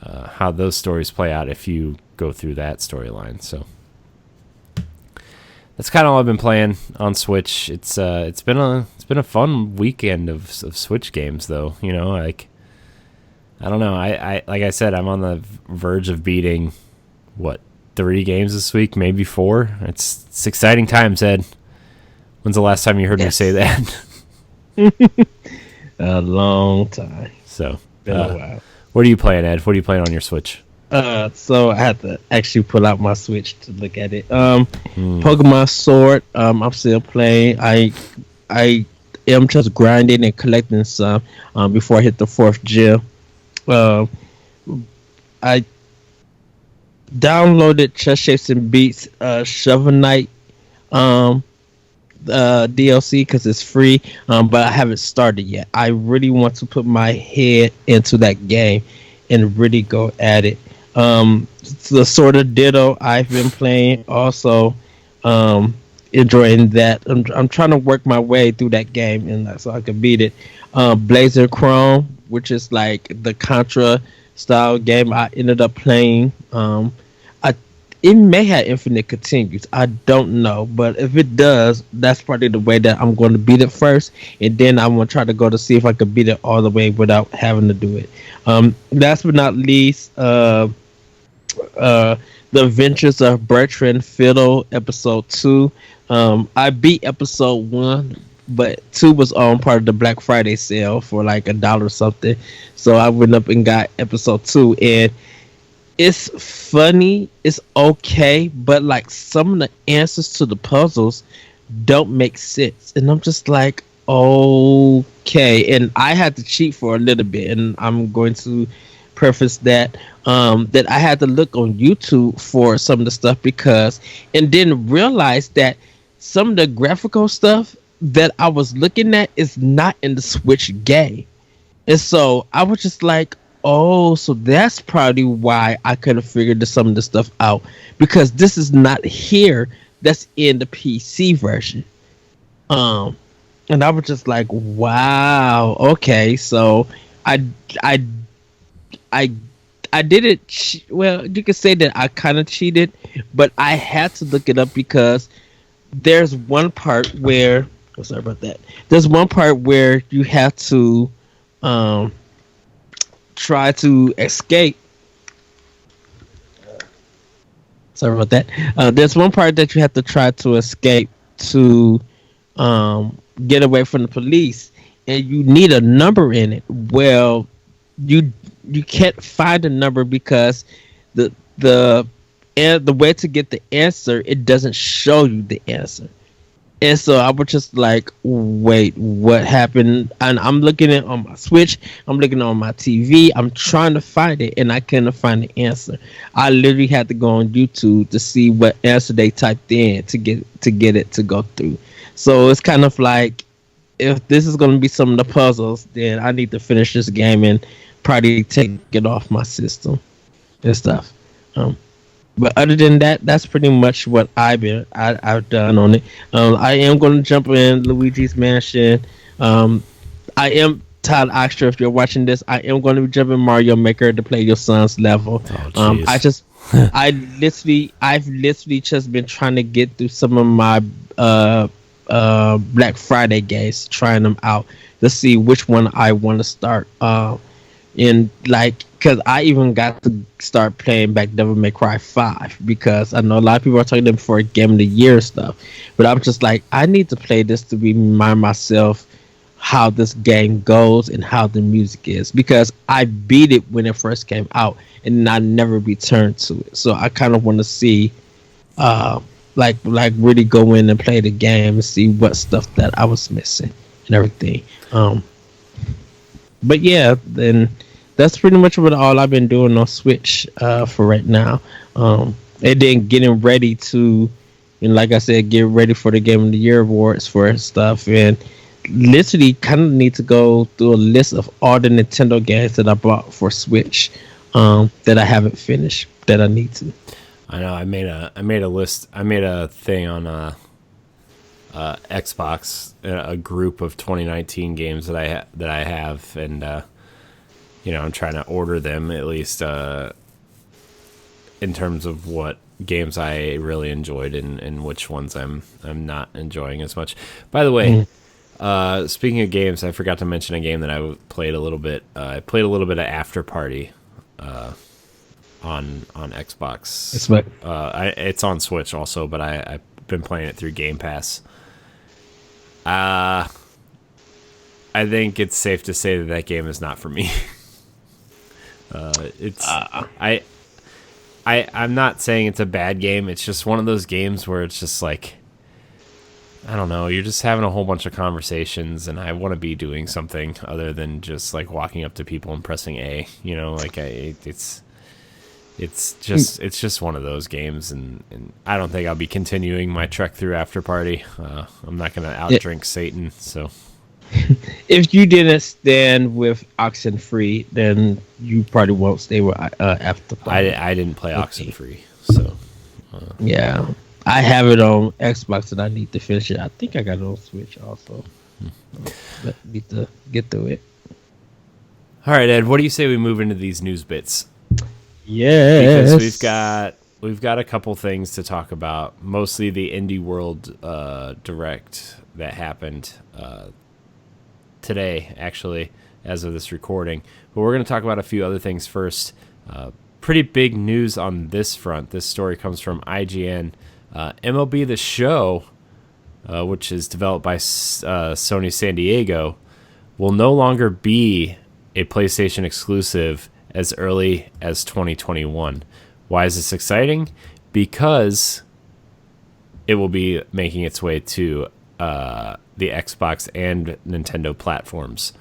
how those stories play out if you go through that storyline. So that's kind of all I've been playing on Switch. It's been a fun weekend of Switch games, though. You know, like, I don't know. I like I said, I'm on the verge of beating 3 games this week, maybe 4. It's exciting times, Ed. When's the last time you heard me say that? A long time. So, been a while. What are you playing, Ed? What are you playing on your Switch? So I had to actually pull out my Switch to look at it. Pokemon Sword. I'm still playing. I am just grinding and collecting some before I hit the 4th gym. I downloaded Chest Shapes and Beats Shovel Knight DLC because it's free, but I haven't started yet. I really want to put my head into that game and really go at it. The sort of Ditto I've been playing, also enjoying that. I'm trying to work my way through that game and so I can beat it. Blazer Chrome, which is like the Contra style game, I ended up playing. It may have infinite continues. I don't know, but if it does, that's probably the way that I'm going to beat it first, and then I'm going to try to go to see if I can beat it all the way without having to do it. Last but not least, The Adventures of Bertrand Fiddle, episode 2. I beat episode 1, but 2 was on part of the Black Friday sale for like $1 or something. So I went up and got episode 2, and it's funny, it's okay, but like some of the answers to the puzzles don't make sense. And I'm just like, okay. And I had to cheat for a little bit, and I'm going to preface that that I had to look on YouTube for some of the stuff and didn't realize that some of the graphical stuff that I was looking at is not in the Switch game. And so I was just like, oh, so that's probably why I couldn't figure some of the stuff out, because this is not here. That's in the PC version. And I was just like, wow, okay. So I didn't. Well, you could say that I kind of cheated, but I had to look it up because there's one part where. Oh, sorry about that. There's one part where you have to try to escape. Sorry about that. There's one part that you have to try to escape to get away from the police, and you need a number in it. Well, you can't find a number because the way to get the answer, it doesn't show you the answer. And so I was just like, wait, what happened? And I'm looking at it on my Switch. I'm looking on my TV. I'm trying to find it, and I couldn't find the answer. I literally had to go on YouTube to see what answer they typed in to get it to go through. So it's kind of like, if this is going to be some of the puzzles, then I need to finish this game and probably take it off my system and stuff. But other than that, that's pretty much what I've done on it. I am going to jump in Luigi's Mansion. I am Todd Oxtra. If you're watching this, I am going to jump in Mario Maker to play your son's level. I've literally just been trying to get through some of my Black Friday games, trying them out to see which one I want to start. Because I even got to start playing back Devil May Cry 5, because I know a lot of people are talking to them for Game of the Year stuff, but I'm just like, I need to play this to remind myself how this game goes and how the music is, because I beat it when it first came out and I never returned to it. So I kind of want to see like really go in and play the game and see what stuff that I was missing and everything. But yeah, then that's pretty much what all I've been doing on Switch for right now. And then getting ready to, and like I said, get ready for the Game of the Year awards for stuff, and literally kind of need to go through a list of all the Nintendo games that I bought for Switch that I haven't finished that I need to. I know. I made a list. I made a thing on Xbox, a group of 2019 games that I have, and I'm trying to order them at least in terms of what games I really enjoyed and which ones I'm not enjoying as much. By the way, speaking of games, I forgot to mention a game that I played a little bit. I played a little bit of After Party on Xbox. It's on Switch also, but I've been playing it through Game Pass. I think it's safe to say that game is not for me. I'm not saying it's a bad game. It's just one of those games where it's just like, I don't know, you're just having a whole bunch of conversations, and I want to be doing something other than just like walking up to people and pressing A. It's just one of those games, and I don't think I'll be continuing my trek through After Party. I'm not going to outdrink Satan, so. If you didn't stand with Oxenfree, then you probably won't stay with After Party. I didn't play Oxenfree, so. Yeah. I have it on Xbox, and I need to finish it. I think I got it on Switch also. But need to get through it. All right, Ed, what do you say we move into these news bits? Yes. Because we've got a couple things to talk about. Mostly the Indie World Direct that happened today, actually, as of this recording. But we're going to talk about a few other things first. Pretty big news on this front. This story comes from IGN. Mlb the Show, which is developed by Sony San Diego, will no longer be a PlayStation exclusive as early as 2021. Why is this exciting? Because it will be making its way to the Xbox and Nintendo platforms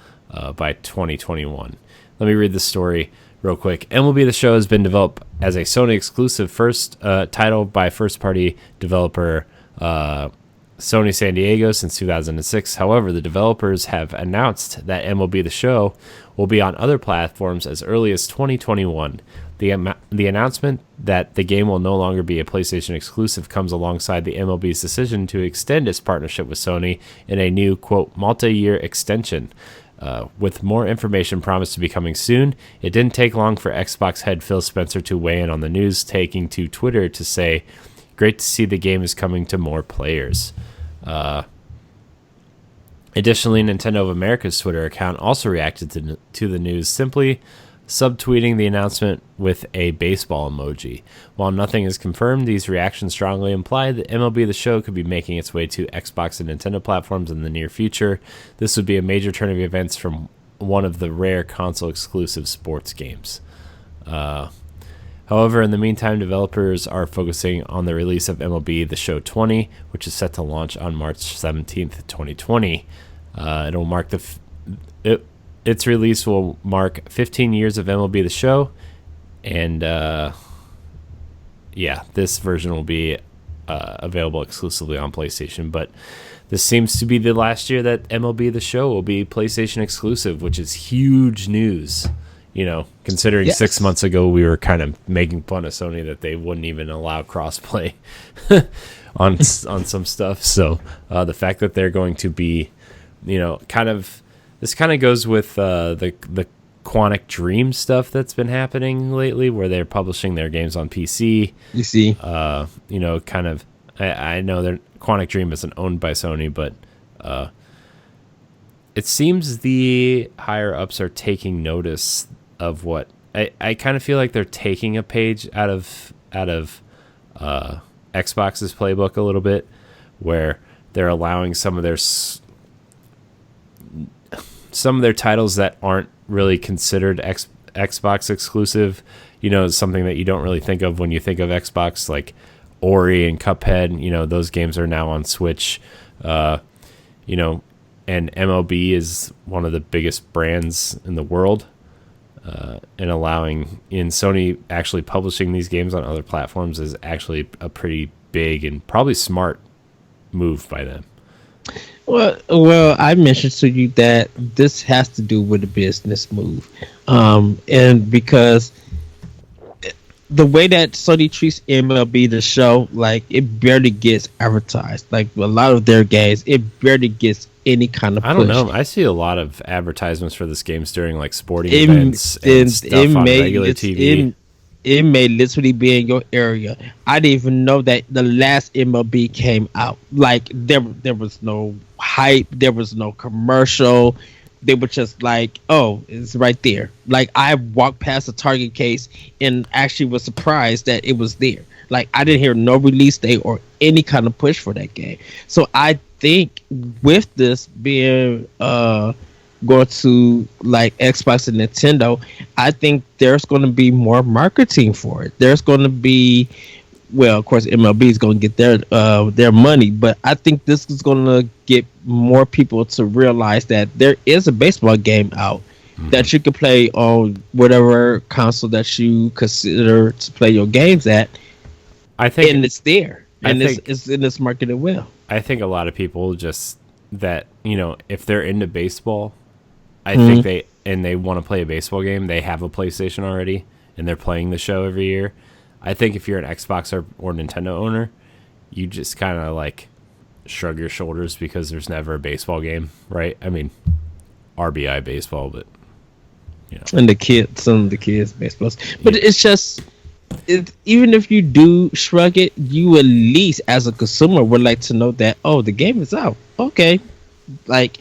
by 2021. Let me read the story real quick. Mlb the Show has been developed as a Sony exclusive first title by first-party developer Sony San Diego since 2006. However, the developers have announced that Mlb the Show will be on other platforms as early as 2021. The announcement that the game will no longer be a PlayStation exclusive comes alongside the MLB's decision to extend its partnership with Sony in a new, quote, multi-year extension. With more information promised to be coming soon, it didn't take long for Xbox head Phil Spencer to weigh in on the news, taking to Twitter to say, "Great to see the game is coming to more players." Additionally, Nintendo of America's Twitter account also reacted to the news, simply subtweeting the announcement with a baseball emoji. While nothing is confirmed, these reactions strongly imply that MLB The Show could be making its way to Xbox and Nintendo platforms in the near future. This would be a major turn of events from one of the rare console-exclusive sports games. However, in the meantime, developers are focusing on the release of MLB The Show 20, which is set to launch on March 17th, 2020. It'll mark its release will mark 15 years of MLB The Show, and this version will be available exclusively on PlayStation. But this seems to be the last year that MLB The Show will be PlayStation exclusive, which is huge news. Considering 6 months ago we were kind of making fun of Sony that they wouldn't even allow crossplay on some stuff. So the fact that they're going to be, this kind of goes with the Quantic Dream stuff that's been happening lately, where they're publishing their games on PC. You see, I know Quantic Dream isn't owned by Sony, but it seems the higher ups are taking notice of what I kind of feel like they're taking a page out of Xbox's playbook a little bit, where they're allowing some of their titles that aren't really considered Xbox exclusive, something that you don't really think of when you think of Xbox, like Ori and Cuphead. Those games are now on Switch, and MLB is one of the biggest brands in the world, and allowing Sony actually publishing these games on other platforms is actually a pretty big and probably smart move by them. Well, I mentioned to you that this has to do with a business move, and because the way that Sony treats MLB The Show, like, it barely gets advertised. Like a lot of their games, it barely gets any kind of push. I don't know. I see a lot of advertisements for this games during like sporting It, events and stuff on regular TV. It may literally be in your area. I didn't even know that the last MLB came out. Like there was no hype, there was no commercial. They were just like, oh, it's right there. Like I walked past the Target case and actually was surprised that it was there. Like I didn't hear no release date or any kind of push for that game. So I think with this being going to like Xbox and Nintendo, I think there's going to be more marketing for it. There's going to be, well, of course, MLB is going to get their money, but I think this is going to get more people to realize that there is a baseball game out that you can play on whatever console that you consider to play your games at. I think, and it's there, and it's marketed well. I think a lot of people just that, you know, if they're into baseball, I think they want to play a baseball game, they have a PlayStation already and they're playing the show every year. I think if you're an Xbox or Nintendo owner, you just kind of like shrug your shoulders because there's never a baseball game, right? I mean, RBI baseball, but you know. And some of the kids baseballs. But it's just, even if you do shrug it, you at least as a consumer would like to know that, oh, the game is out. Okay. Like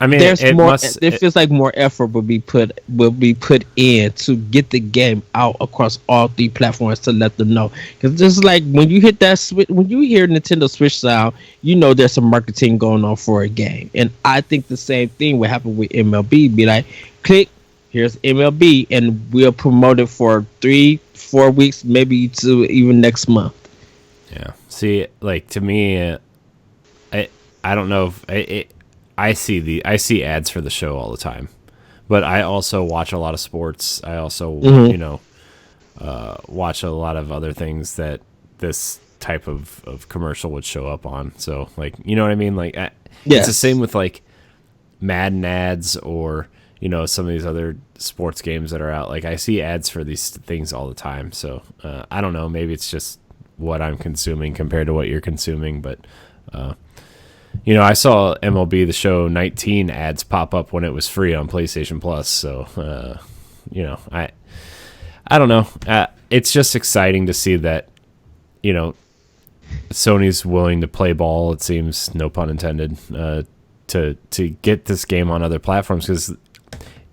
I mean, there's more. It feels like more effort will be put in to get the game out across all 3 platforms to let them know. Because just like when you hit that switch, when you hear Nintendo Switch sound, you know there's some marketing going on for a game. And I think the same thing will happen with MLB. Be like, click, here's MLB, and we'll promote it for 3-4 weeks, maybe to even next month. Yeah. See, like to me, I don't know if I see ads for the show all the time, but I also watch a lot of sports. I also, watch a lot of other things that this type of commercial would show up on. So like, you know what I mean? Like, It's the same with like Madden ads or, you know, some of these other sports games that are out. Like I see ads for these things all the time. So I don't know, maybe it's just what I'm consuming compared to what you're consuming, but, you know, I saw MLB The Show 19 ads pop up when it was free on PlayStation Plus. So, you know, I don't know. It's just exciting to see that, you know, Sony's willing to play ball. It seems, no pun intended, to get this game on other platforms because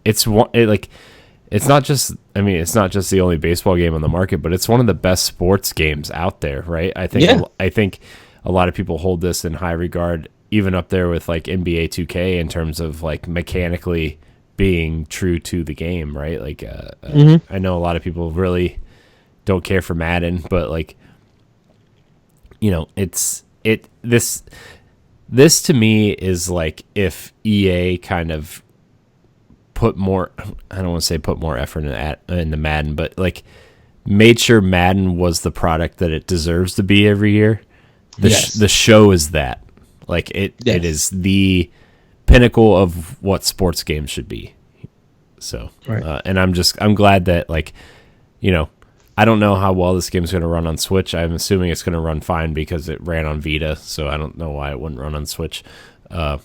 it's not just. I mean, it's not just the only baseball game on the market, but it's one of the best sports games out there, right? I think a lot of people hold this in high regard, even up there with like NBA 2K in terms of like mechanically being true to the game, right? Like, I know a lot of people really don't care for Madden, but like, you know, this to me is like if EA kind of put more, I don't want to say put more effort into Madden, but like made sure Madden was the product that it deserves to be every year. The show is that. Like it is the pinnacle of what sports games should be. So, right. And I'm glad that, like, you know, I don't know how well this game's going to run on Switch. I'm assuming it's going to run fine because it ran on Vita, so I don't know why it wouldn't run on Switch. But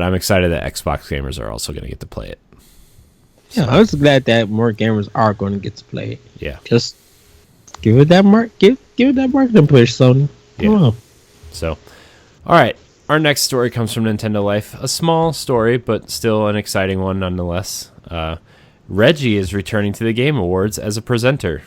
I'm excited that Xbox gamers are also going to get to play it. Yeah, I'm just glad that more gamers are going to get to play it. Yeah, just give it that give it that marketing push, Sony. Yeah. So, all right. Our next story comes from Nintendo Life. A small story, but still an exciting one nonetheless. Reggie is returning to the Game Awards as a presenter.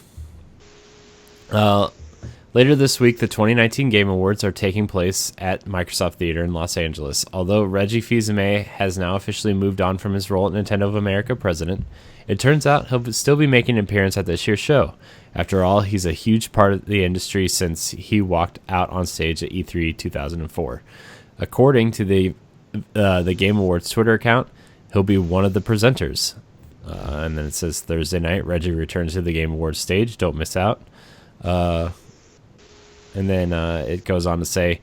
Later this week, the 2019 Game Awards are taking place at Microsoft Theater in Los Angeles. Although Reggie Fils-Aimé has now officially moved on from his role at Nintendo of America president, it turns out he'll still be making an appearance at this year's show. After all, he's a huge part of the industry since he walked out on stage at E3 2004. According to the Game Awards Twitter account, he'll be one of the presenters. And then it says Thursday night, Reggie returns to the Game Awards stage. Don't miss out. And then it goes on to say,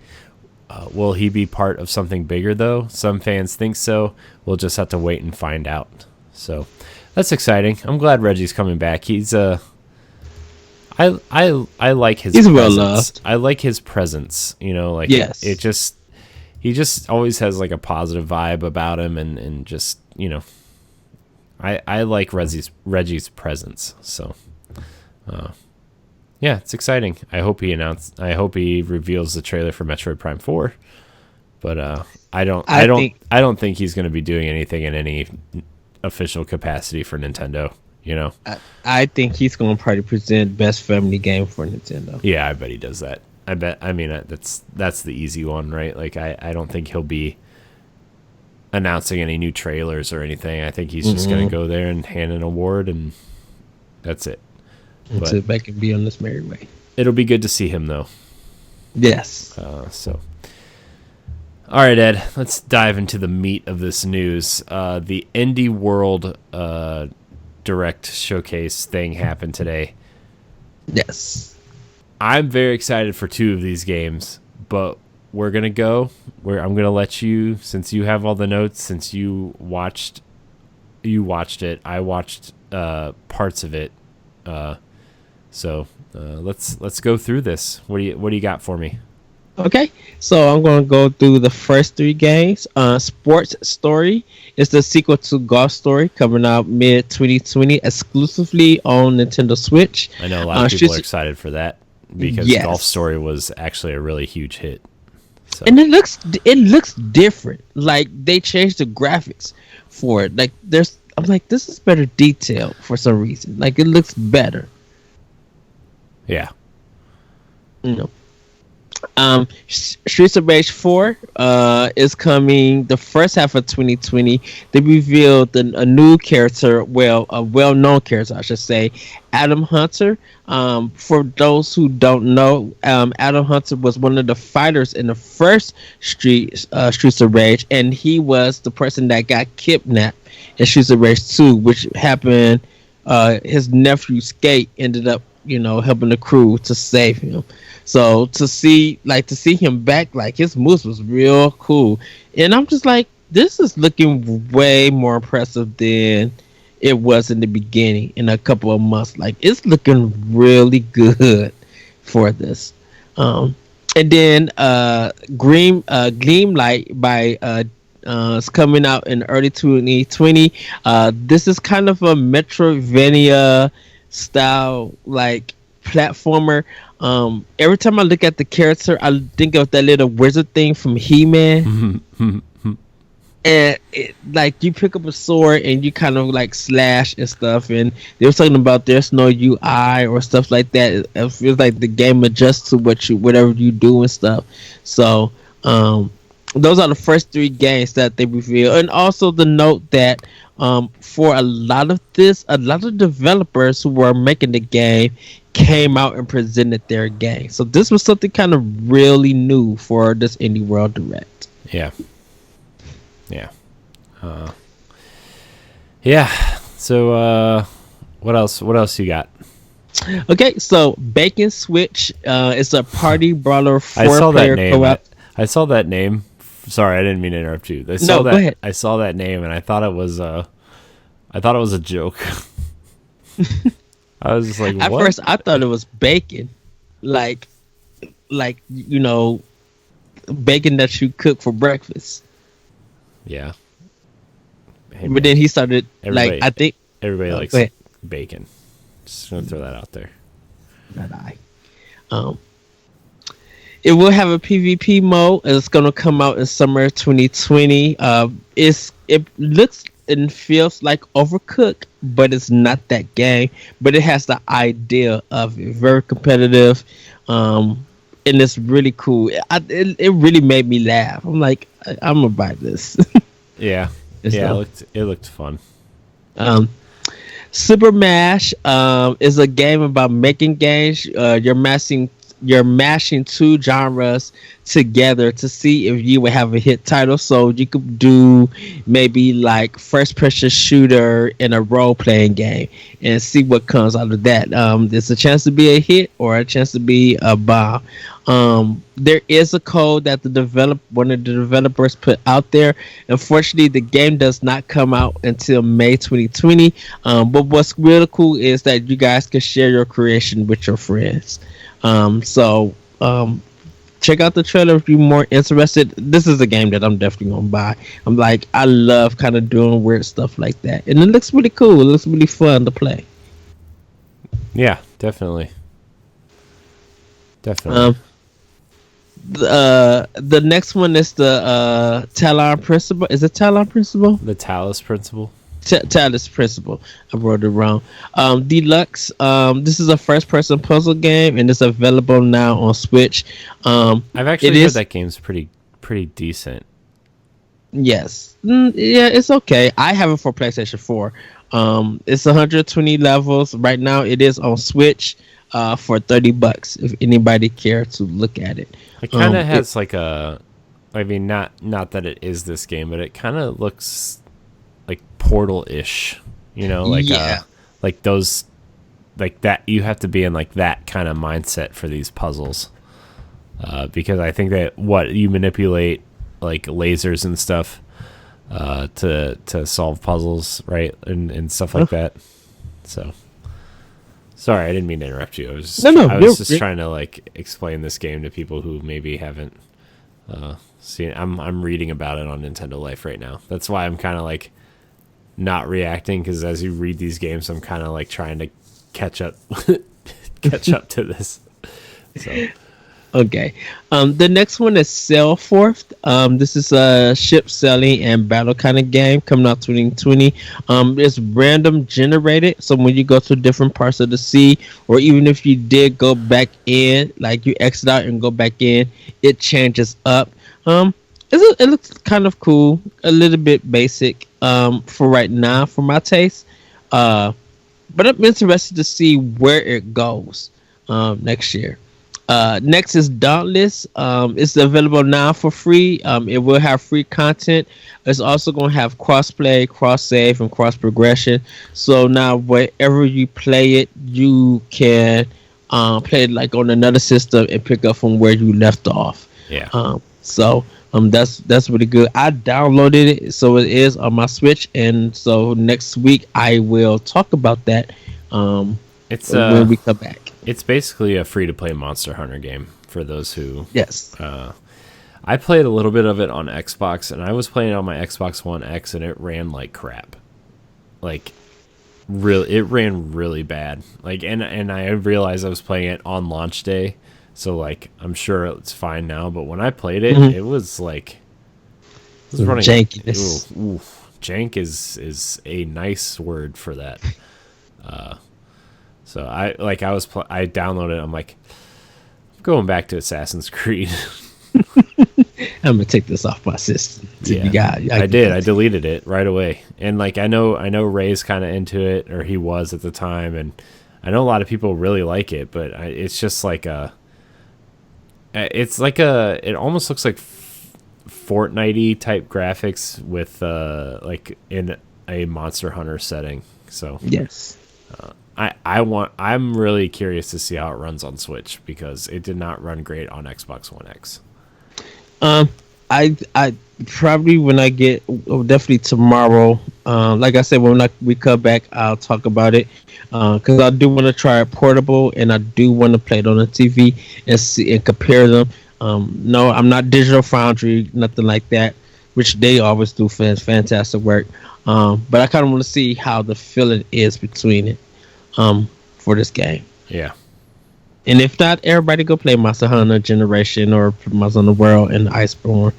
will he be part of something bigger, though? Some fans think so. We'll just have to wait and find out. So that's exciting. I'm glad Reggie's coming back. He's I like his presence. Well loved. I like his presence. You know, like yes. it just he just always has like a positive vibe about him, and just, you know, I like Reggie's presence. So, yeah, it's exciting. I hope he reveals the trailer for Metroid Prime 4. But I don't think he's going to be doing anything in any official capacity for Nintendo. You know, I think he's going to probably present best family game for Nintendo. Yeah, I bet he does that. I mean, that's the easy one, right? Like, I don't think he'll be announcing any new trailers or anything. I think he's just going to go there and hand an award, and that's it. And sit back and be on this merry way. It'll be good to see him, though. Yes. So. All right, Ed, let's dive into the meat of this news. The Indie World Direct Showcase thing happened today. Yes. I'm very excited for 2 of these games, but we're going to go. I'm going to let you, since you have all the notes, since you watched it, I watched parts of it. So let's go through this. What do you got for me? Okay, so I'm going to go through the first 3 games. Sports Story is the sequel to Golf Story, coming out mid-2020, exclusively on Nintendo Switch. I know a lot of people are excited for that, because Golf Story was actually a really huge hit. So. And it looks different. Like, they changed the graphics for it. Like, I'm like, this is better detail for some reason. Like, it looks better. Yeah. You know. Streets of Rage 4 is coming the first half of 2020. They revealed a new character, a well-known character, I should say, Adam Hunter. For those who don't know, Adam Hunter was one of the fighters in the first Streets of Rage, and he was the person that got kidnapped in Streets of Rage 2, which happened. His nephew Skate ended up, helping the crew to save him. So to see him back, like, his moves was real cool, and I'm just like, this is looking way more impressive than it was in the beginning. In a couple of months, like, it's looking really good for this. And then Gleam Light by is coming out in early 2020. This is kind of a Metroidvania style, like, platformer. Every time I look at the character, I think of that little wizard thing from He-Man. And like, you pick up a sword and you kind of like slash and stuff, and they were talking about there's no UI or stuff like that. It feels like the game adjusts to whatever you do and stuff. So those are the first 3 games that they reveal. And also the note that for a lot of developers who were making the game came out and presented their game. So this was something kind of really new for this Indie World Direct. Yeah. Yeah. So what else you got? Okay, so Bacon Switch is a party brawler 4-player co-op. I saw that name. Sorry, I didn't mean to interrupt you. Go ahead. I saw that name and I thought it was a joke. I was just like, at what? first I thought it was bacon, like bacon that you cook for breakfast. Yeah. Hey, but then he started, like, I think everybody likes bacon. Just gonna throw that out there. It will have a PvP mode, and it's gonna come out in summer 2020. It looks and feels like Overcooked, but it's not that game. But it has the idea of it. Very competitive, and it's really cool. It really made me laugh. I'm like, I'm gonna buy this. Yeah, it looked fun. Super Mash is a game about making games. You're mashing 2 genres together to see if you would have a hit title. So you could do maybe like first person shooter in a role playing game and see what comes out of that. There's a chance to be a hit or a chance to be a bomb. There is a code that one of the developers put out there. Unfortunately, the game does not come out until May 2020. But what's really cool is that you guys can share your creation with your friends. check out the trailer if you're more interested. This is a game that I'm definitely gonna buy. I'm like, I love kind of doing weird stuff like that, and it looks really cool. It looks really fun to play. Yeah, definitely. Definitely. The next one is the Talon Principle. Is it Talon Principle? The Talus Principle. Talus Principle. I wrote it wrong. Deluxe. This is a first-person puzzle game, and it's available now on Switch. I've actually heard that game's pretty decent. Yes. Yeah, it's okay. I have it for PlayStation 4. It's 120 levels right now. It is on Switch for $30. If anybody cares to look at it, it kind of has like a. I mean, not that it is this game, but it kind of looks like Portal-ish, like those, like that. You have to be in like that kind of mindset for these puzzles, because I think that you manipulate like lasers and stuff to solve puzzles, right, and stuff like that. So, sorry, I didn't mean to interrupt you. I was just trying to like explain this game to people who maybe haven't seen it. I'm reading about it on Nintendo Life right now. That's why I'm kind of like not reacting, because as you read these games, I'm kind of like trying to catch up to this. So. Okay. The next one is Sailforth. This is a ship sailing and battle kind of game coming out 2020. It's random generated, so when you go to different parts of the sea, or even if you did go back in, like you exit out and go back in, it changes up. It looks kind of cool, a little bit basic for right now for my taste. But I'm interested to see where it goes next year. Next is Dauntless. It's available now for free. It will have free content. It's also going to have cross-play, cross-save, and cross-progression. So now wherever you play it, you can play it like on another system and pick up from where you left off. Yeah. That's really good. I downloaded it, so it is on my Switch, and so next week I will talk about that. It's when we come back. It's basically a free-to-play Monster Hunter game for those who. Yes. I played a little bit of it on Xbox, and I was playing it on my Xbox One X, and it ran like crap. Like, it ran really bad. Like, and I realized I was playing it on launch day, so like I'm sure it's fine now. But when I played it, it was like it was running jankiness. Jank is a nice word for that. So I downloaded it. I'm like, I'm going back to Assassin's Creed. I'm gonna take this off my system. Yeah, I did. I deleted it right away. And like I know Ray's kind of into it, or he was at the time, and I know a lot of people really like it. But it's just like it almost looks like Fortnite-y type graphics with like in a Monster Hunter setting. So yes. I'm really curious to see how it runs on Switch, because it did not run great on Xbox One X. I probably when I get definitely tomorrow. Like I said, when we come back, I'll talk about it. Because I do want to try it portable, and I do want to play it on the TV and see and compare them. No, I'm not Digital Foundry, nothing like that, which they always do fantastic work. But I kind of want to see how the feeling is between it. For this game. Yeah. And if not, everybody go play Monster Hunter Generation or Monster Hunter World and Iceborne.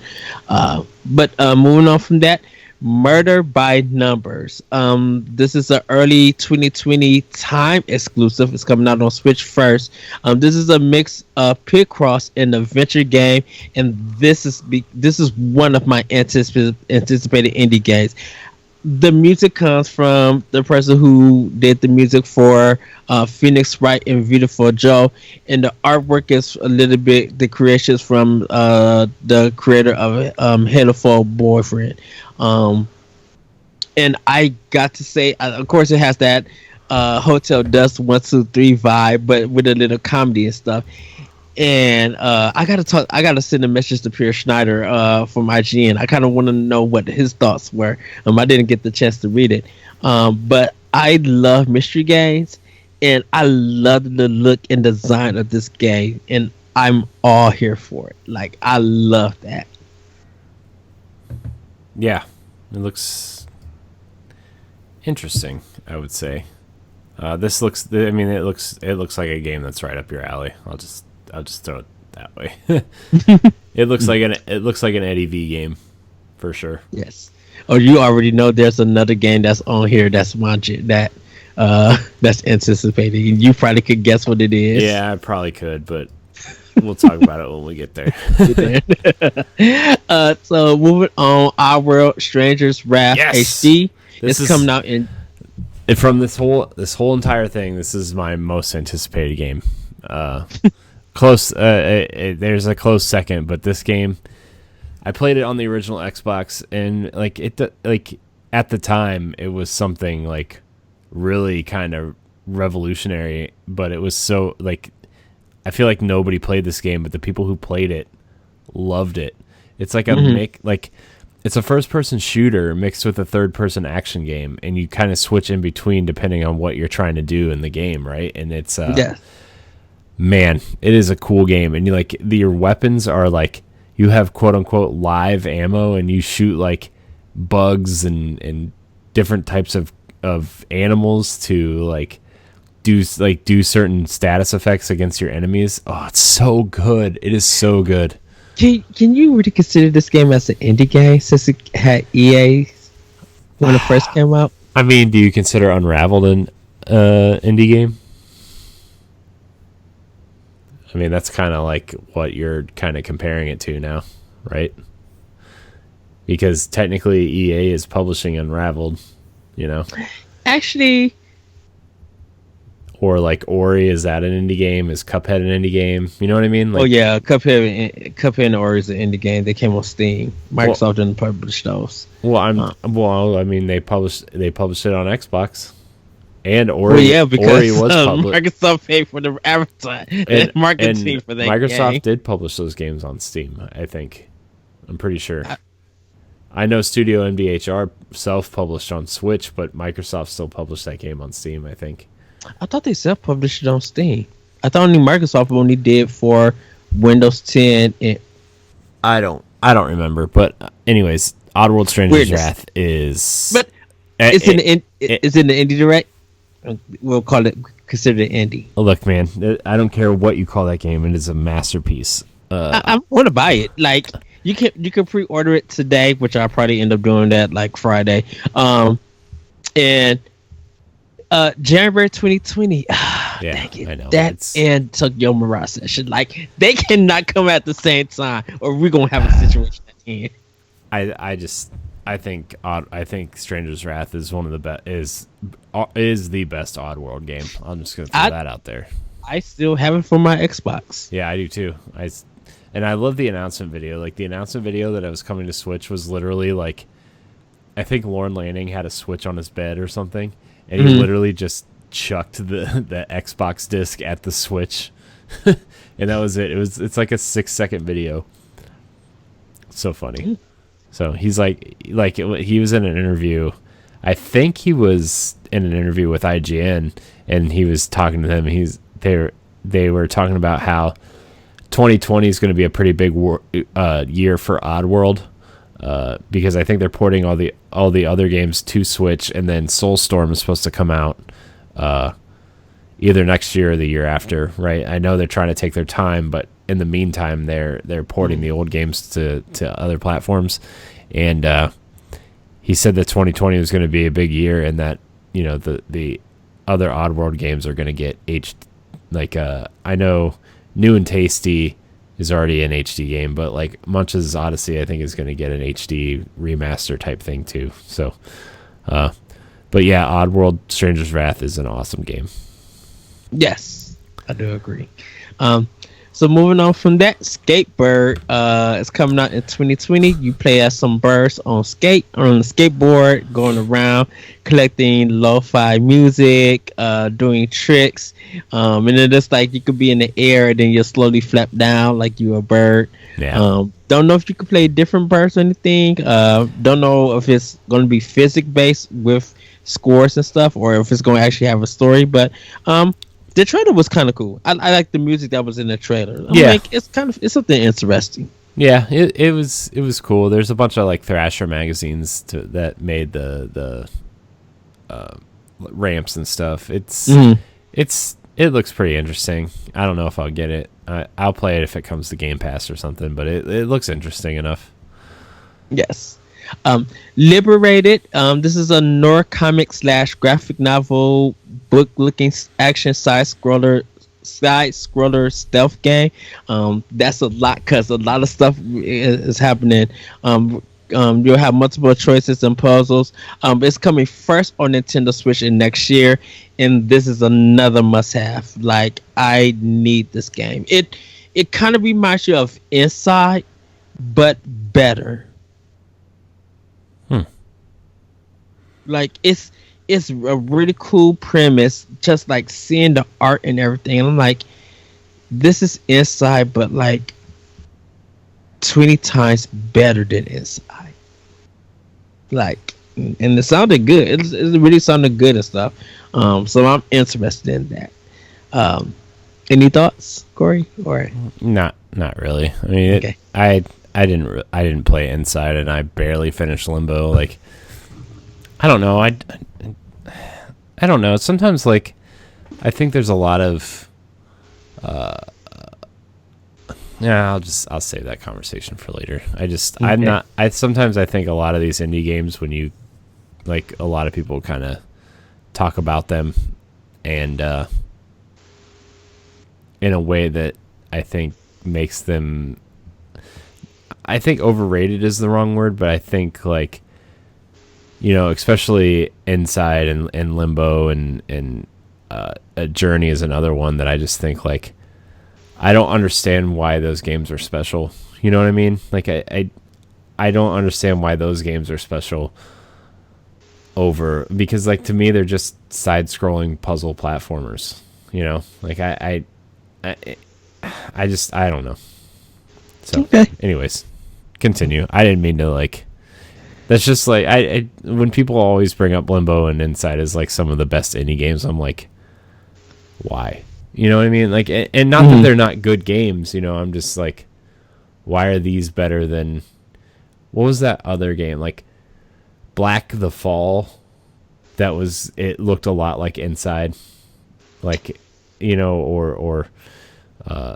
But moving on from that, Murder by Numbers. This is an early 2020 time exclusive. It's coming out on Switch first. This is a mix of Picross and adventure game, and this is one of my anticipated indie games. The music comes from the person who did the music for Phoenix Wright and Beautiful Joe, and the artwork is a little bit the creations from the creator of Hateful Boyfriend. And I got to say, of course, it has that Hotel Dust 1 2 3 vibe, but with a little comedy and stuff. And I gotta send a message to Pierre Schneider from IGN. I kind of want to know what his thoughts were. I didn't get the chance to read it, but I love mystery games, and I love the look and design of this game. And I'm all here for it. Like, I love that. Yeah, it looks interesting, I would say. This looks. I mean, it looks like a game that's right up your alley. I'll just throw it that way. It looks like an Eddie V game, for sure. Yes. Oh, you already know there's another game that's on here that's that's anticipated. You probably could guess what it is. Yeah, I probably could, but we'll talk about it when we get there. So moving on, Oddworld Stranger's Wrath HD. It's coming out in. From this whole entire thing, this is my most anticipated game. Close. There's a close second, but this game, I played it on the original Xbox, and like at the time, it was something like really kind of revolutionary. But it was so like, I feel like nobody played this game, but the people who played it loved it. It's like a it's a first-person shooter mixed with a third-person action game, and you kind of switch in between depending on what you're trying to do in the game, right? And it's man, it is a cool game. And your weapons are like, you have quote-unquote live ammo, and you shoot like bugs and different types of animals to like do certain status effects against your enemies. Oh, it's so good. It is so good. Can you really consider this game as an indie game since it had EA when it first came out? I mean, do you consider Unraveled an indie game? I mean, that's kind of like what you're kind of comparing it to now, right? Because technically EA is publishing Unraveled, you know? Actually... Or like Ori, is that an indie game? Is Cuphead an indie game? You know what I mean? Like, oh yeah, Cuphead and Ori is an indie game. They came on Steam. Microsoft didn't publish those. Well, I mean, they published it on Xbox, and Ori. Well, because Ori was published. Microsoft paid for the advertising and marketing for that. Microsoft game. did publish those games on Steam. I think. I'm pretty sure. I know Studio MDHR self-published on Switch, but Microsoft still published that game on Steam, I think. I thought they self-published it on Steam. I thought only Microsoft only did for Windows 10. And I don't remember. But anyways, Oddworld Stranger's Wrath is. But it's in the Indie Direct. We'll call it consider it indie. Look, man, I don't care what you call that game. It is a masterpiece. I want to buy it. Like you can pre-order it today, which I'll probably end up doing that like Friday. And. January 2020. Yeah, dang it. I know. That and Tokyo Mirage Session. Like, they cannot come at the same time, or we're gonna have a situation at the end. I think Stranger's Wrath is one of the best. Is the best Oddworld game. I'm just gonna throw that out there. I still have it for my Xbox. Yeah, I do too. I love the announcement video. Like the announcement video that I was coming to Switch was literally like, I think Lorne Lanning had a Switch on his bed or something. And he literally just chucked the Xbox disc at the Switch, and that was it. It's like a 6-second video. So funny. So he's like he was in an interview. I think he was in an interview with IGN, and he was talking to them. They were talking about how 2020 is going to be a pretty big year for Oddworld. Because I think they're porting all the other games to Switch, and then Soulstorm is supposed to come out either next year or the year after, right? I know they're trying to take their time, but in the meantime, they're porting the old games to other platforms. And he said that 2020 was going to be a big year, and that the other Oddworld games are going to get I know New and Tasty is already an HD game, but like Munch's Odyssey, I think is going to get an HD remaster type thing too. So, but yeah, Oddworld Stranger's Wrath is an awesome game. Yes, I do agree. So moving on from that, Skatebird is coming out in 2020. You play as some birds on a skateboard, going around collecting lo-fi music, doing tricks, and then it's like you could be in the air and then you slowly flap down like you're a bird. Yeah. Don't know if you could play different birds or anything. Don't know if it's going to be physics based with scores and stuff, or if it's going to actually have a story. But The trailer was kind of cool. I like the music that was in the trailer. I'm like, it's something interesting. Yeah, it was cool. There's a bunch of like Thrasher magazines that made the ramps and stuff. It looks pretty interesting. I don't know if I'll get it. I'll play it if it comes to Game Pass or something, but it looks interesting enough. Yes. Liberated. This is a noir comic / graphic novel book looking action side scroller stealth game. That's a lot because a lot of stuff is happening. You'll have multiple choices and puzzles. It's coming first on Nintendo Switch in next year, and this is another must-have. Like, I need this game. It kind of reminds you of Inside, but better. Like, it's a really cool premise, just like seeing the art and everything. And I'm like, this is Inside, but like 20 times better than Inside. Like, and it sounded good. It really sounded good and stuff. So I'm interested in that. Any thoughts, Corey? Or not really. I mean, okay. I didn't play Inside, and I barely finished Limbo. Like, I don't know. I don't know. Sometimes, like, I think there's a lot of I'll save that conversation for later. Sometimes I think a lot of these indie games, when you, like, a lot of people kind of talk about them and in a way that I think makes them, I think overrated is the wrong word, but I think, like, you know, especially Inside and Limbo and A Journey is another one that I just think, like, I don't understand why those games are special. You know what I mean? Like, I don't understand why those games are special because, like, to me, they're just side-scrolling puzzle platformers. You know? Like, I don't know. So, okay. Anyways, continue. I didn't mean to, like... That's just, like... I when people always bring up Limbo and Inside as, like, some of the best indie games, I'm like, why? You know what I mean? Like, and not that they're not good games, you know, I'm just like, why are these better than, what was that other game? Like, Black the Fall, it looked a lot like Inside. Like, you know, or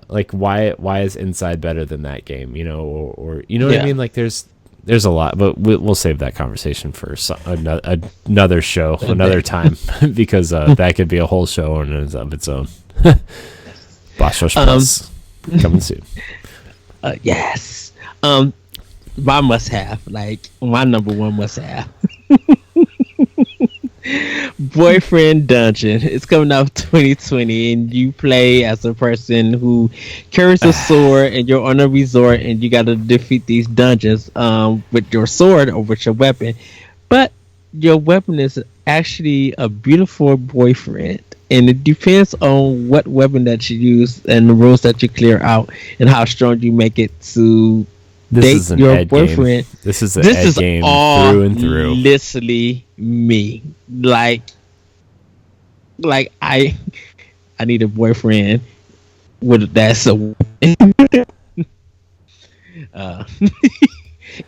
like, why is Inside better than that game? You know, or you know what I mean? Like, there's a lot, but we'll save that conversation for another show, another time, because that could be a whole show of its own. Boss Rush Plus coming soon. Yes. My must-have, like, my number one must-have. Boyfriend Dungeon. It's coming out 2020, and you play as a person who carries a sword, and you're on a resort, and you got to defeat these dungeons with your sword or with your weapon. But your weapon is actually a beautiful boyfriend, and it depends on what weapon that you use and the rules that you clear out and how strong you make it to date your boyfriend. Game. This is an ed game through and through. Literally me. Like I need a boyfriend with that's a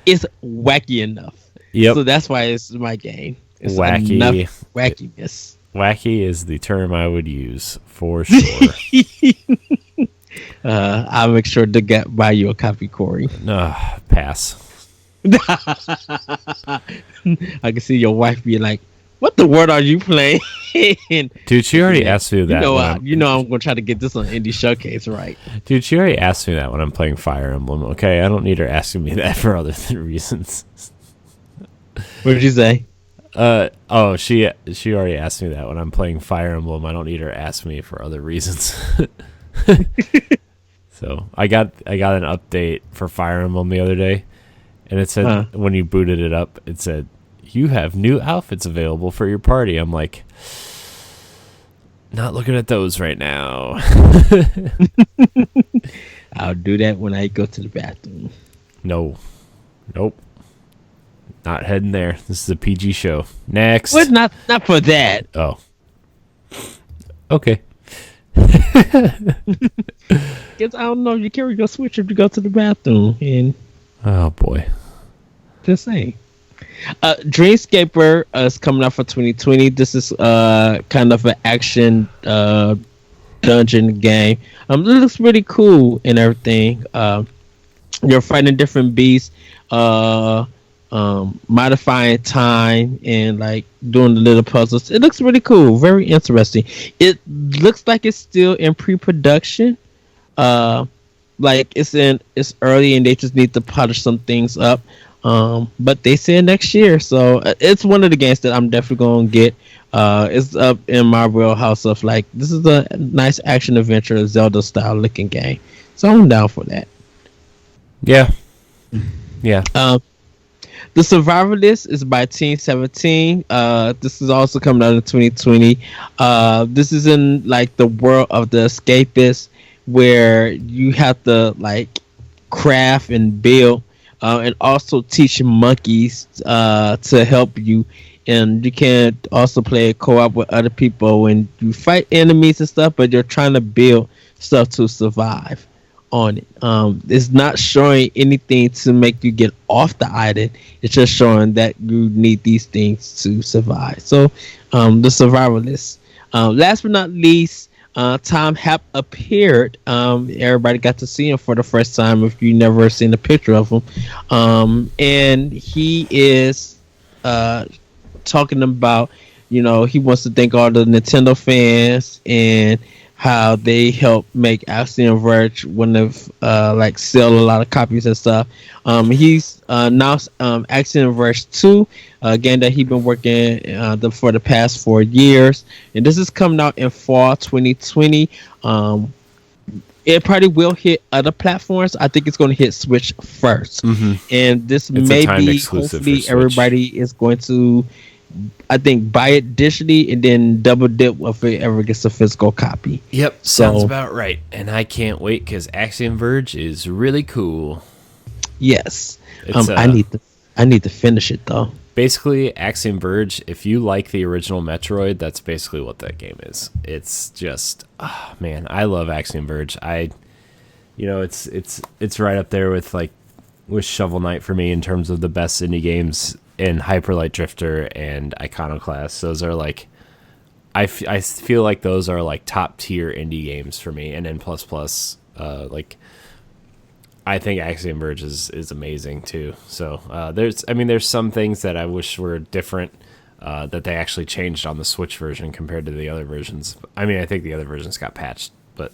it's wacky enough. Yep. So that's why it's my game. It's wacky. Enough wackiness. Wacky is the term I would use for sure. I'll make sure to buy you a copy, Corey. Pass. I can see your wife be like, "What the word are you playing?" Dude, she already asked me that. I'm gonna try to get this on Indie Showcase, right? Dude, she already asked me that when I'm playing Fire Emblem. Okay, I don't need her asking me that for other reasons. What did you say? She already asked me that when I'm playing Fire Emblem. I don't need her to ask me for other reasons. So I got an update for Fire Emblem the other day, and it said when you booted it up, it said you have new outfits available for your party. I'm like, not looking at those right now. I'll do that when I go to the bathroom. Nope. Not heading there. This is a PG show. Next. What? Not for that. Oh. Okay. Because I don't know, you carry your Switch if you go to the bathroom, and Oh boy. just saying. Dreamscaper is coming out for 2020. This is kind of an action dungeon game. It looks really cool and everything. You're fighting different beasts, modifying time, and like doing the little puzzles. It looks really cool, very interesting. It looks like it's still in pre-production. Like it's early and they just need to polish some things up. But they said next year, so it's one of the games that I'm definitely gonna get. It's up in my wheelhouse of like, this is a nice action adventure Zelda style looking game, so I'm down for that. Yeah. Yeah. The Survivalist is by Team 17. This is also coming out in 2020. This is in like the world of the escapist, where you have to like craft and build, and also teach monkeys to help you. And you can also play co-op with other people and you fight enemies and stuff, but you're trying to build stuff to survive on it. It's not showing anything to make you get off the island. It's just showing that you need these things to survive. So the Survivalist. Last but not least, Tom Happ appeared. Everybody got to see him for the first time if you never seen a picture of him. And he is talking about, he wants to thank all the Nintendo fans and how they helped make Axiom Verge one of like sell a lot of copies and stuff. He's announced Axiom Verge 2, a game that he's been working for the past 4 years, and this is coming out in fall 2020. It probably will hit other platforms. I think it's going to hit Switch first, and this may be hopefully everybody is going to, I think, buy it digitally and then double dip if it ever gets a physical copy. Yep, sounds about right. And I can't wait because Axiom Verge is really cool. Yes, I need to finish it though. Basically, Axiom Verge, if you like the original Metroid, that's basically what that game is. It's just, man, I love Axiom Verge. It's right up there with Shovel Knight for me in terms of the best indie games. And Hyper Light Drifter and Iconoclast, those are like, I feel like those are like top tier indie games for me. And N++, like, I think Axiom Verge is amazing too. So there's some things that I wish were different, that they actually changed on the Switch version compared to the other versions. I mean, I think the other versions got patched, but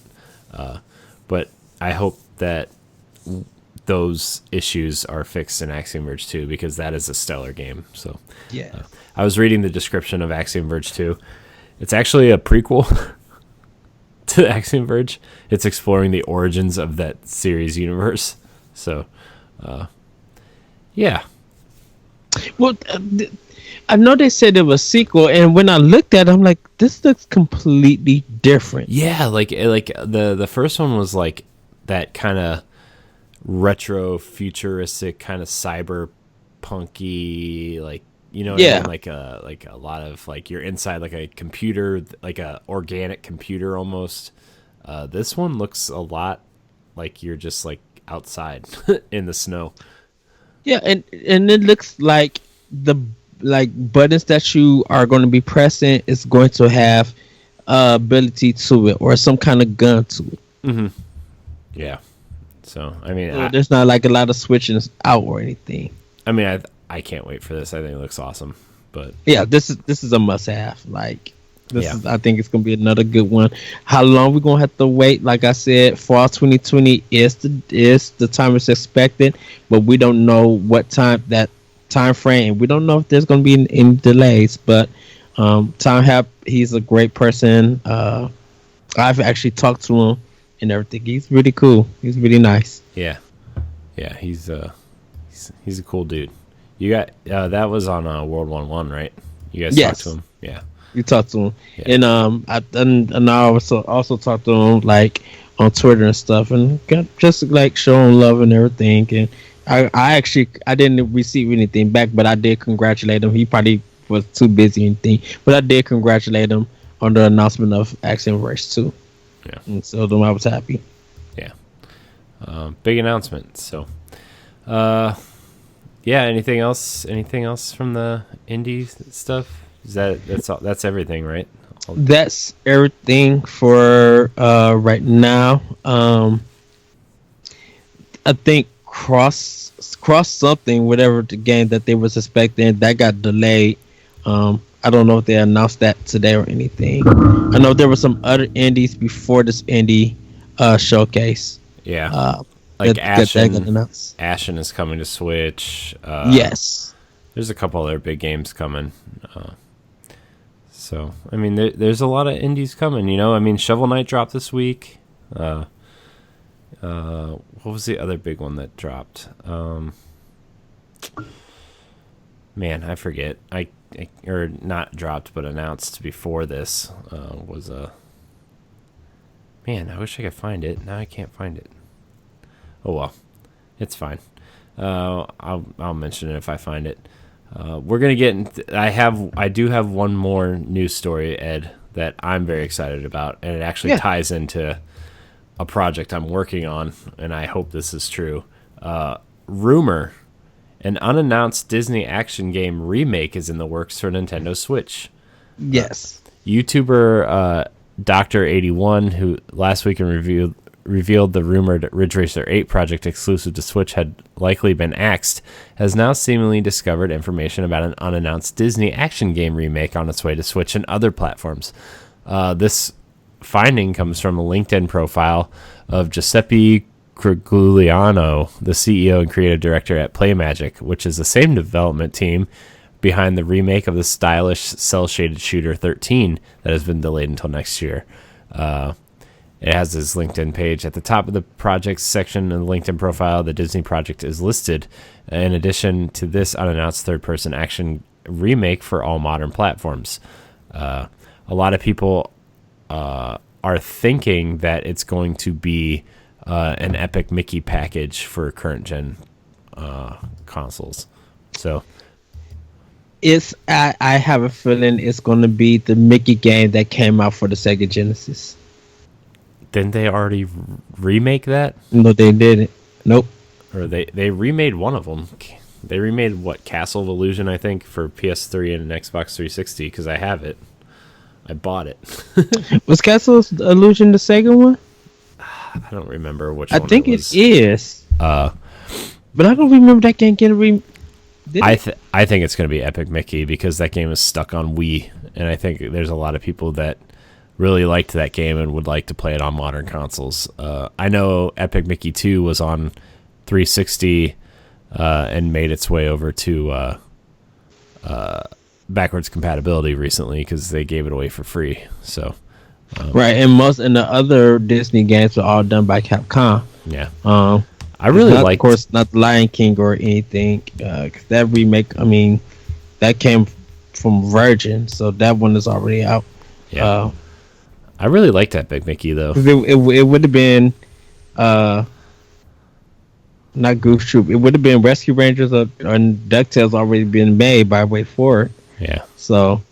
I hope that those issues are fixed in Axiom Verge 2 because that is a stellar game. So yeah, I was reading the description of Axiom Verge 2. It's actually a prequel to Axiom Verge. It's exploring the origins of that series universe. So, yeah. Well, I know they said it was a sequel, and when I looked at it, I'm like, this looks completely different. Yeah, like the first one was like that kind of retro futuristic kind of cyberpunky, like, what I mean? Like a lot of like you're inside like a computer, like a organic computer almost. This one looks a lot like you're just like outside in the snow. Yeah, and it looks like the buttons that you are going to be pressing is going to have ability to it or some kind of gun to it. Mm-hmm. Yeah. So, I mean, there's not like a lot of switching out or anything. I mean, I can't wait for this. I think it looks awesome. But yeah, this is a must-have. Like, I think it's gonna be another good one. How long we gonna have to wait? Like I said, fall 2020 is the time it's expected, but we don't know what time frame. We don't know if there's gonna be any delays. But Tom Happ, he's a great person. I've actually talked to him and everything. He's really cool. He's really nice. Yeah, he's a cool dude. You got that was on World 1-1, right? You guys talked to him. Yeah, you talked to him, and I also talked to him like on Twitter and stuff, and just like showing love and everything. And I didn't receive anything back, but I did congratulate him. He probably was too busy and anything, but I did congratulate him on the announcement of Axiom Verge 2. Yeah. And so then I was happy. Yeah. Big announcement. So, yeah. Anything else? Anything else from the indie stuff? That's everything, right? That's everything for right now. I think cross something, whatever the game that they was expecting, that got delayed. I don't know if they announced that today or anything. I know there were some other indies before this indie showcase. Yeah. That Like got announced. Ashen is coming to Switch. Yes. There's a couple other big games coming. So, I mean, there's a lot of indies coming, you know? I mean, Shovel Knight dropped this week. What was the other big one that dropped? Man, I forget. Or not dropped, but announced before this was a... Man, I wish I could find it. Now I can't find it. Oh, well. It's fine. I'll mention it if I find it. We're gonna get. I do have one more news story, Ed, that I'm very excited about, and it actually ties into a project I'm working on, and I hope this is true. Rumor: an unannounced Disney action game remake is in the works for Nintendo Switch. Yes. YouTuber Dr.81, who last week revealed the rumored Ridge Racer 8 project exclusive to Switch had likely been axed, has now seemingly discovered information about an unannounced Disney action game remake on its way to Switch and other platforms. This finding comes from a LinkedIn profile of Giuseppe Crigliano, the CEO and creative director at PlayMagic, which is the same development team behind the remake of the stylish cel-shaded shooter 13 that has been delayed until next year. It has his LinkedIn page. At the top of the projects section in the LinkedIn profile, the Disney project is listed. In addition to this unannounced third-person action remake for all modern platforms. A lot of people are thinking that it's going to be an Epic Mickey package for current-gen consoles. So... I have a feeling it's going to be the Mickey game that came out for the Sega Genesis. Didn't they already remake that? No, they didn't. Nope. Or they remade one of them. They remade, Castle of Illusion, I think, for PS3 and an Xbox 360, because I have it. I bought it. Was Castle of Illusion the Sega one? I don't remember which one I think it was. it is. But I don't remember that game getting I think it's going to be Epic Mickey, because that game is stuck on Wii, and I think there's a lot of people that really liked that game and would like to play it on modern consoles. I know Epic Mickey 2 was on 360 and made its way over to backwards compatibility recently because they gave it away for free. So right, and the other Disney games were all done by Capcom. Yeah. I really like, of course, not Lion King or anything. 'Cause that remake, I mean, that came from Virgin, so that one is already out. Yeah. I really liked that Big Mickey though. It would have been, not Goof Troop. It would have been Rescue Rangers and DuckTales already been made by Way Forward. Yeah. So,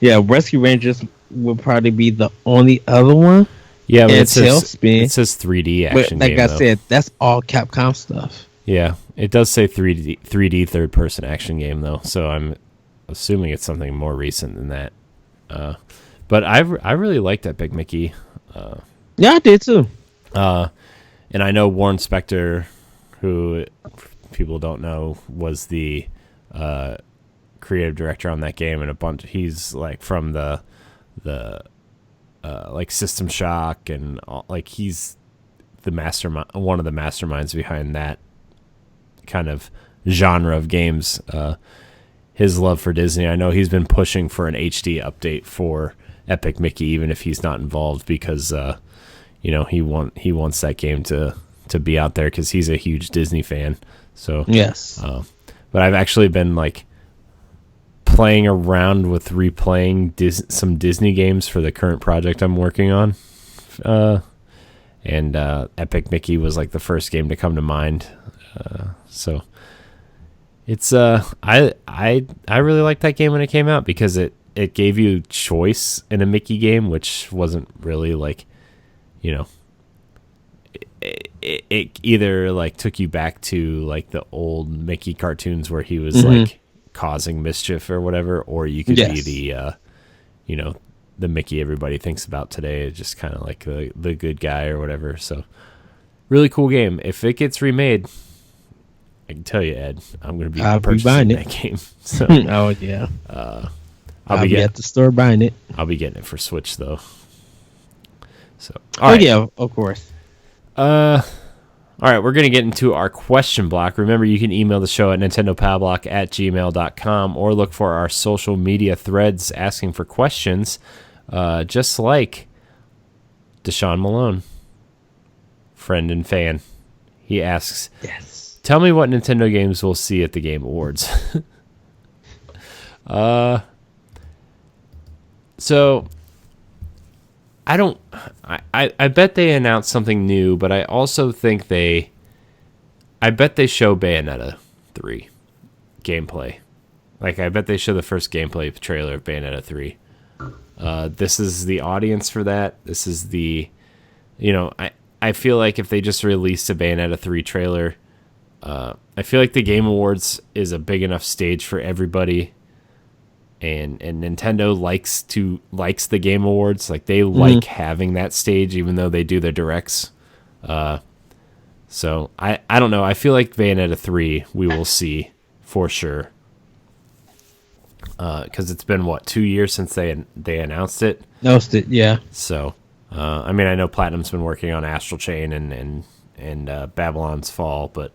yeah, Rescue Rangers would probably be the only other one. Yeah, but it says 3D action but game. Like I said, that's all Capcom stuff. Yeah, it does say 3D third person action game though, so I'm assuming it's something more recent than that. But I really liked that Big Mickey. Yeah, I did too. And I know Warren Spector, who people don't know, was the creative director on that game, and he's like from the like System Shock, and like he's the mastermind, one of the masterminds behind that kind of genre of games. His love for Disney, I know he's been pushing for an HD update for Epic Mickey, even if he's not involved, because he wants that game to be out there because he's a huge Disney fan. So yes, but I've actually been like playing around with replaying some Disney games for the current project I'm working on, and Epic Mickey was like the first game to come to mind. So it's I really liked that game when it came out because it gave you choice in a Mickey game, which wasn't really like you know, it either like took you back to like the old Mickey cartoons where he was like causing mischief or whatever, or you could be the, you know, the Mickey everybody thinks about today, just kind of like the good guy or whatever. So really cool game. If it gets remade, I can tell you, Ed, I'm going to be purchasing that game. So, oh yeah, I'll be at the store buying it. I'll be getting it for Switch though. So, yeah, of course. All right, we're going to get into our question block. Remember, you can email the show at nintendopalblock@gmail.com or look for our social media threads asking for questions, just like Deshaun Malone, friend and fan. He asks, yes, tell me what Nintendo games we'll see at the Game Awards. So I bet they announced something new, but I also think I bet they show Bayonetta 3 gameplay. Like, I bet they show the first gameplay trailer of Bayonetta 3. This is the audience for that. This is the, you know, I feel like if they just released a Bayonetta 3 trailer, I feel like the Game Awards is a big enough stage for everybody. And Nintendo likes the Game Awards. Like, they like having that stage, even though they do their directs. So I don't know. I feel like Bayonetta 3 we will see for sure. Because it's been 2 years since they announced it. Yeah. So I mean, I know Platinum's been working on Astral Chain and Babylon's Fall, but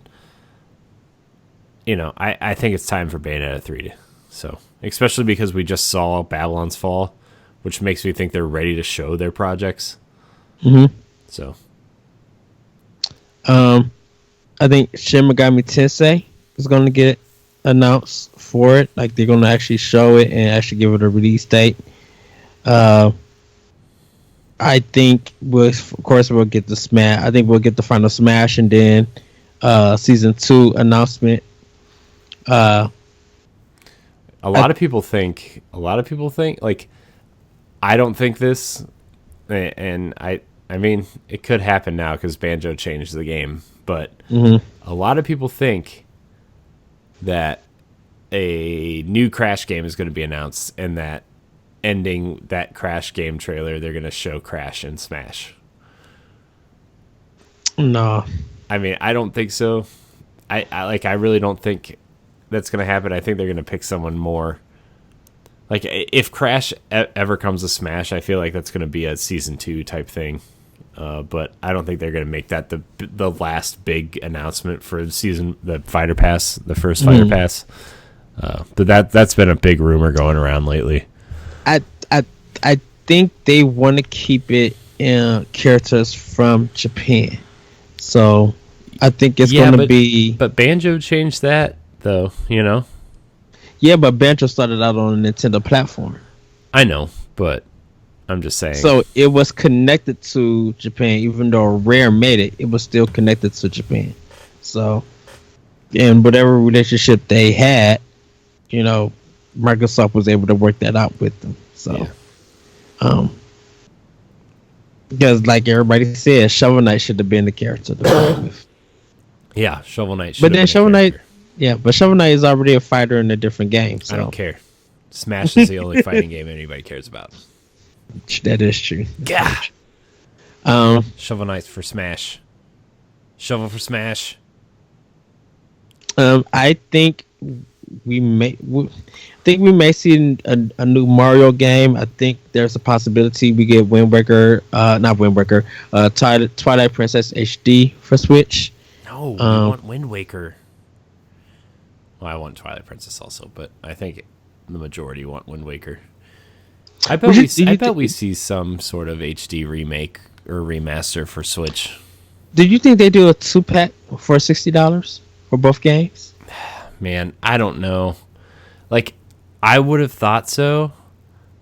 you know, I think it's time for Bayonetta 3 so. Especially because we just saw Babylon's Fall, which makes me think they're ready to show their projects. So, I think Shin Megami Tensei is going to get announced for it. Like, they're going to actually show it and actually give it a release date. I think we'll get the Smash. I think we'll get the final Smash, and then season 2 announcement. A lot of people think, like, I don't think this, and I mean, it could happen now because Banjo changed the game, but a lot of people think that a new Crash game is going to be announced, and that ending that Crash game trailer, they're going to show Crash and Smash. No. I mean, I don't think so. I really don't think that's going to happen. I think they're going to pick someone more. Like, if Crash ever comes to Smash, I feel like that's going to be a Season 2 type thing. But I don't think they're going to make that the last big announcement for the Fighter Pass, the first Fighter Pass. But that's been a big rumor going around lately. I think they want to keep it in characters from Japan. So I think it's going to be... But Banjo changed that, though, you know? Yeah, but Banjo started out on a Nintendo platform. I know, but I'm just saying. So it was connected to Japan, even though Rare made it, it was still connected to Japan. So, and whatever relationship they had, you know, Microsoft was able to work that out with them. So, because like everybody said, Shovel Knight should have been the character to play with. Yeah, Shovel Knight should but then Shovel Knight, but Shovel Knight is already a fighter in a different game. So. I don't care. Smash is the only fighting game anybody cares about. That is true. Yeah. Shovel Knight for Smash. Shovel for Smash. I think we may see a new Mario game. I think there's a possibility we get Twilight Princess HD for Switch. No, we want Wind Waker. Well, I want Twilight Princess also, but I think the majority want Wind Waker. I bet we see some sort of HD remake or remaster for Switch. Do you think they do a 2-pack for $60 for both games? Man, I don't know. Like, I would have thought so,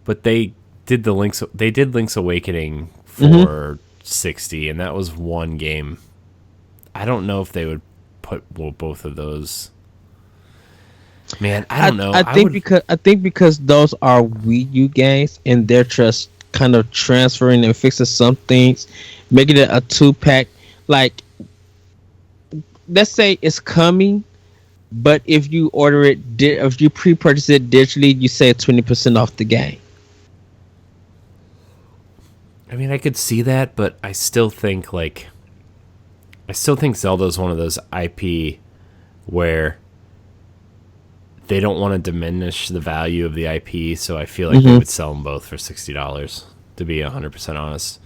but they did Link's Awakening for $60, and that was one game. I don't know if they would put both of those. Man, I don't know. I think because those are Wii U games, and they're just kind of transferring and fixing some things, making it a 2-pack. Like, let's say it's coming, but if you order it, if you pre-purchase it digitally, you save 20% off the game. I mean, I could see that, but I still think Zelda's one of those IP where they don't want to diminish the value of the IP, so I feel like they would sell them both for $60, to be 100% honest.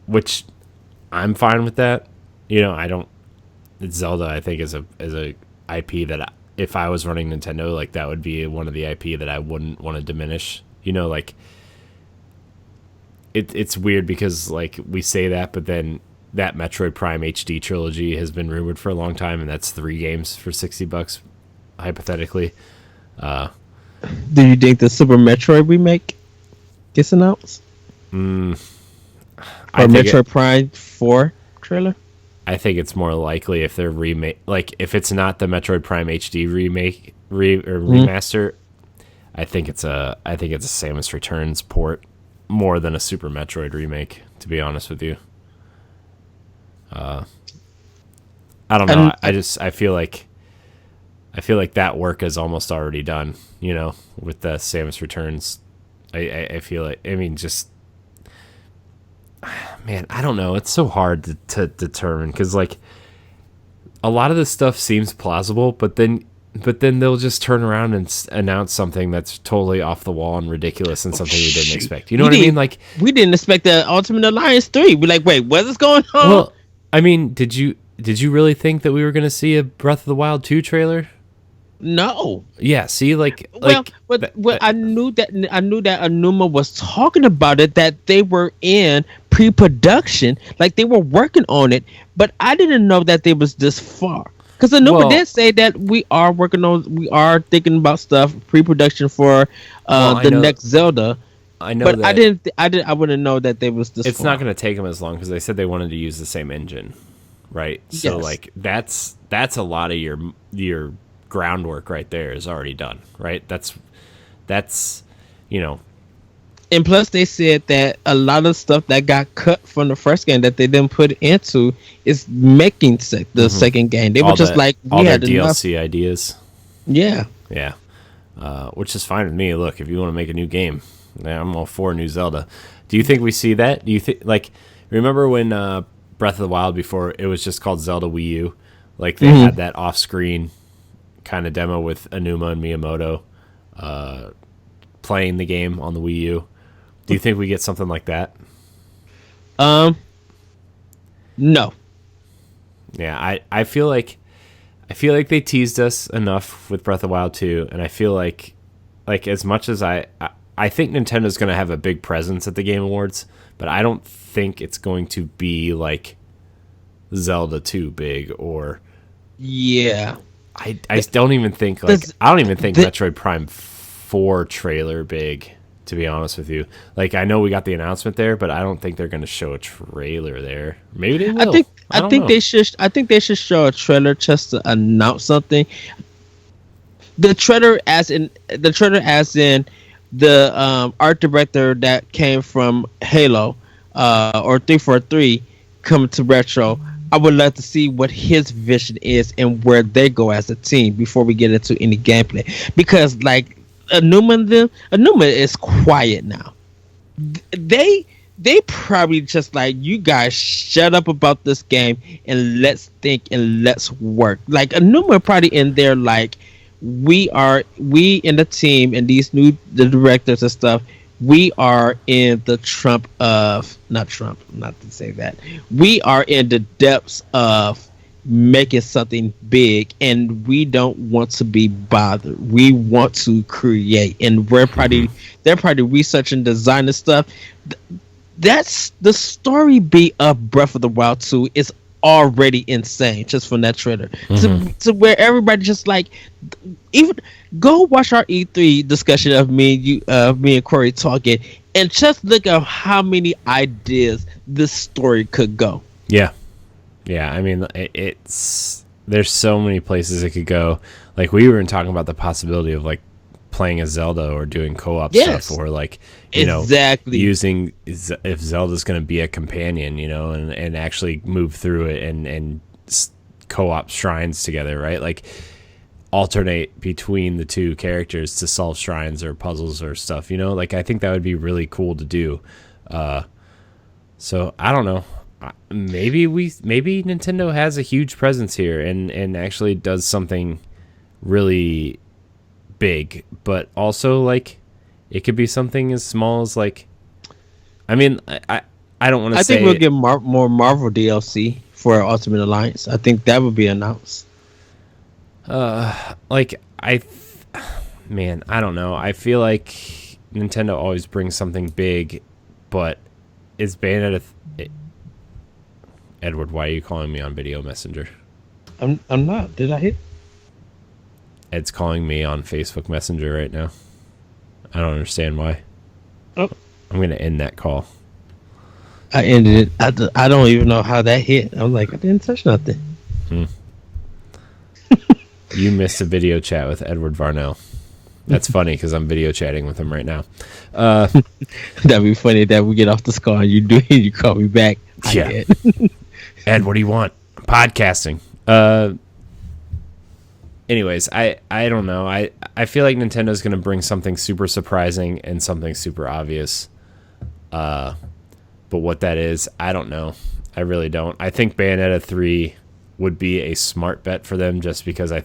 Which I'm fine with that. You know, Zelda, I think, is a IP that if I was running Nintendo, like, that would be one of the IP that I wouldn't want to diminish. You know, like, it's weird because, like, we say that, but then that Metroid Prime HD trilogy has been rumored for a long time, and that's 3 games for $60, hypothetically. Do you think the Super Metroid remake gets announced? Or Metroid Prime 4 trailer? I think it's more likely if they're like, if it's not the Metroid Prime HD remake remaster, I think it's a Samus Returns port more than a Super Metroid remake, to be honest with you. I don't know. I feel like that work is almost already done, you know, with the Samus Returns. I feel like, I mean, just, man, I don't know. It's so hard to determine, because, like, a lot of this stuff seems plausible, but then they'll just turn around and announce something that's totally off the wall and ridiculous and something we didn't expect. You know what I mean? Like, we didn't expect the Ultimate Alliance 3. We're like, wait, what's going on? Well, I mean, did you really think that we were going to see a Breath of the Wild 2 trailer? No. Yeah, see, I knew that Anuma was talking about it, that they were in pre-production, like they were working on it, but I didn't know that they was this far. Because Anuma did say that we are thinking about stuff, pre-production for the next Zelda. I know, but I wouldn't know that they was this it's far. not going to take them as long, because they said they wanted to use the same engine, right? So, yes. Like, that's a lot of your groundwork right there is already done, right? That's you know. And plus, they said that a lot of stuff that got cut from the first game that they didn't put into is making the second game. They were just like, we had DLC ideas. Yeah. Yeah. Which is fine with me. Look, if you want to make a new game, I'm all for a new Zelda. Do you think we see that? Do you think, like, remember when Breath of the Wild, before it was just called Zelda Wii U, like, they had that off-screen kind of demo with Anuma and Miyamoto playing the game on the Wii U? Do you think we get something like that? No. Yeah, I feel like they teased us enough with Breath of the Wild 2, and I feel like as much as I think Nintendo's going to have a big presence at the Game Awards, but I don't think it's going to be like Zelda 2 big, or I don't even think Metroid Prime 4 trailer big, to be honest with you. Like, I know we got the announcement there, but I don't think they're going to show a trailer there. Maybe they will. I think they should show a trailer just to announce something. The trailer as in the art director that came from Halo or 343 coming to Retro. I would love to see what his vision is and where they go as a team before we get into any gameplay. Because, like, Anuma is quiet now. They probably just like, you guys shut up about this game and let's think and let's work. Like, Anuma probably in there like, we in the team and the directors and stuff, we are in the not to say that, we are in the depths of making something big, and we don't want to be bothered. We want to create, and they're probably researching, designing stuff. That's the story beat of Breath of the Wild 2 is already insane just from that trailer. To where everybody just like, even go watch our E3 discussion of me and Corey talking, and just look at how many ideas this story could go. Yeah, I mean, there's so many places it could go. Like, we were talking about the possibility of, like, playing as Zelda or doing co-op Yes. stuff, or like Exactly. using if Zelda's going to be a companion, and actually move through it and co-op shrines together, right? Like alternate between the two characters to solve shrines or puzzles or stuff, like I think that would be really cool to do. So I don't know. Maybe Nintendo has a huge presence here and actually does something really big, but also like it could be something as small as like, I mean, I don't want to say. I think we'll get more Marvel DLC for Ultimate Alliance. I think that would be announced. Like I don't know. I feel like Nintendo always brings something big, but is Bayonetta? Edward, why are you calling me on video messenger? I'm not. Did I hit? Ed's calling me on Facebook Messenger right now. I don't understand why. Oh, I'm gonna end that call. I ended it. I don't even know how that hit. I was like, I didn't touch nothing. You missed a video chat with Edward Varnell. That's funny because I'm video chatting with him right now. That'd be funny that we get off this call and you call me back. Yeah. Ed, what do you want? I'm podcasting. Anyways, I don't know. I feel like Nintendo's going to bring something super surprising and something super obvious. But what that is, I don't know. I really don't. I think Bayonetta 3 would be a smart bet for them just because I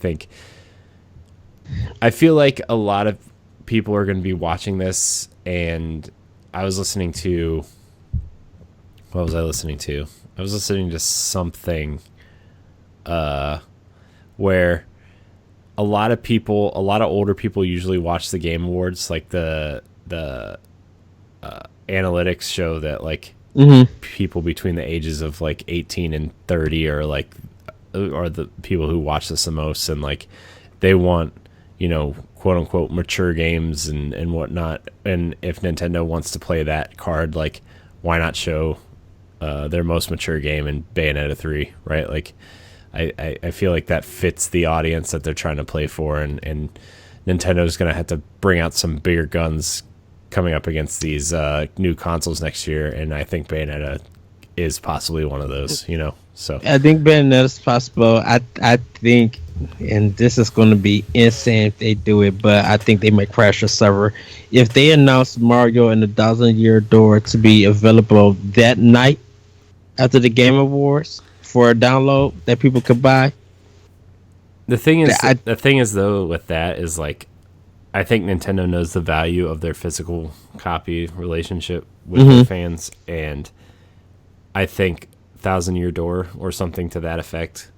feel like a lot of people are going to be watching this, and I was listening to... What was I listening to? I was listening to something where a lot of older people usually watch the Game Awards, like the analytics show that like people between the ages of like 18 and 30 are the people who watch this the most, and like they want, quote unquote mature games and whatnot. And if Nintendo wants to play that card, like why not show their most mature game in Bayonetta 3, right? Like I feel like that fits the audience that they're trying to play for, and Nintendo's going to have to bring out some bigger guns coming up against these new consoles next year, and I think Bayonetta is possibly one of those, so I think Bayonetta's possible. I think, and this is going to be insane if they do it, but I think they might crash the server. If they announce Mario and the 1,000-Year Door to be available that night after the Game Awards for a download that people could buy. The thing is though with that is like, I think Nintendo knows the value of their physical copy relationship with their fans, and I think 1,000-Year Door or something to that effect,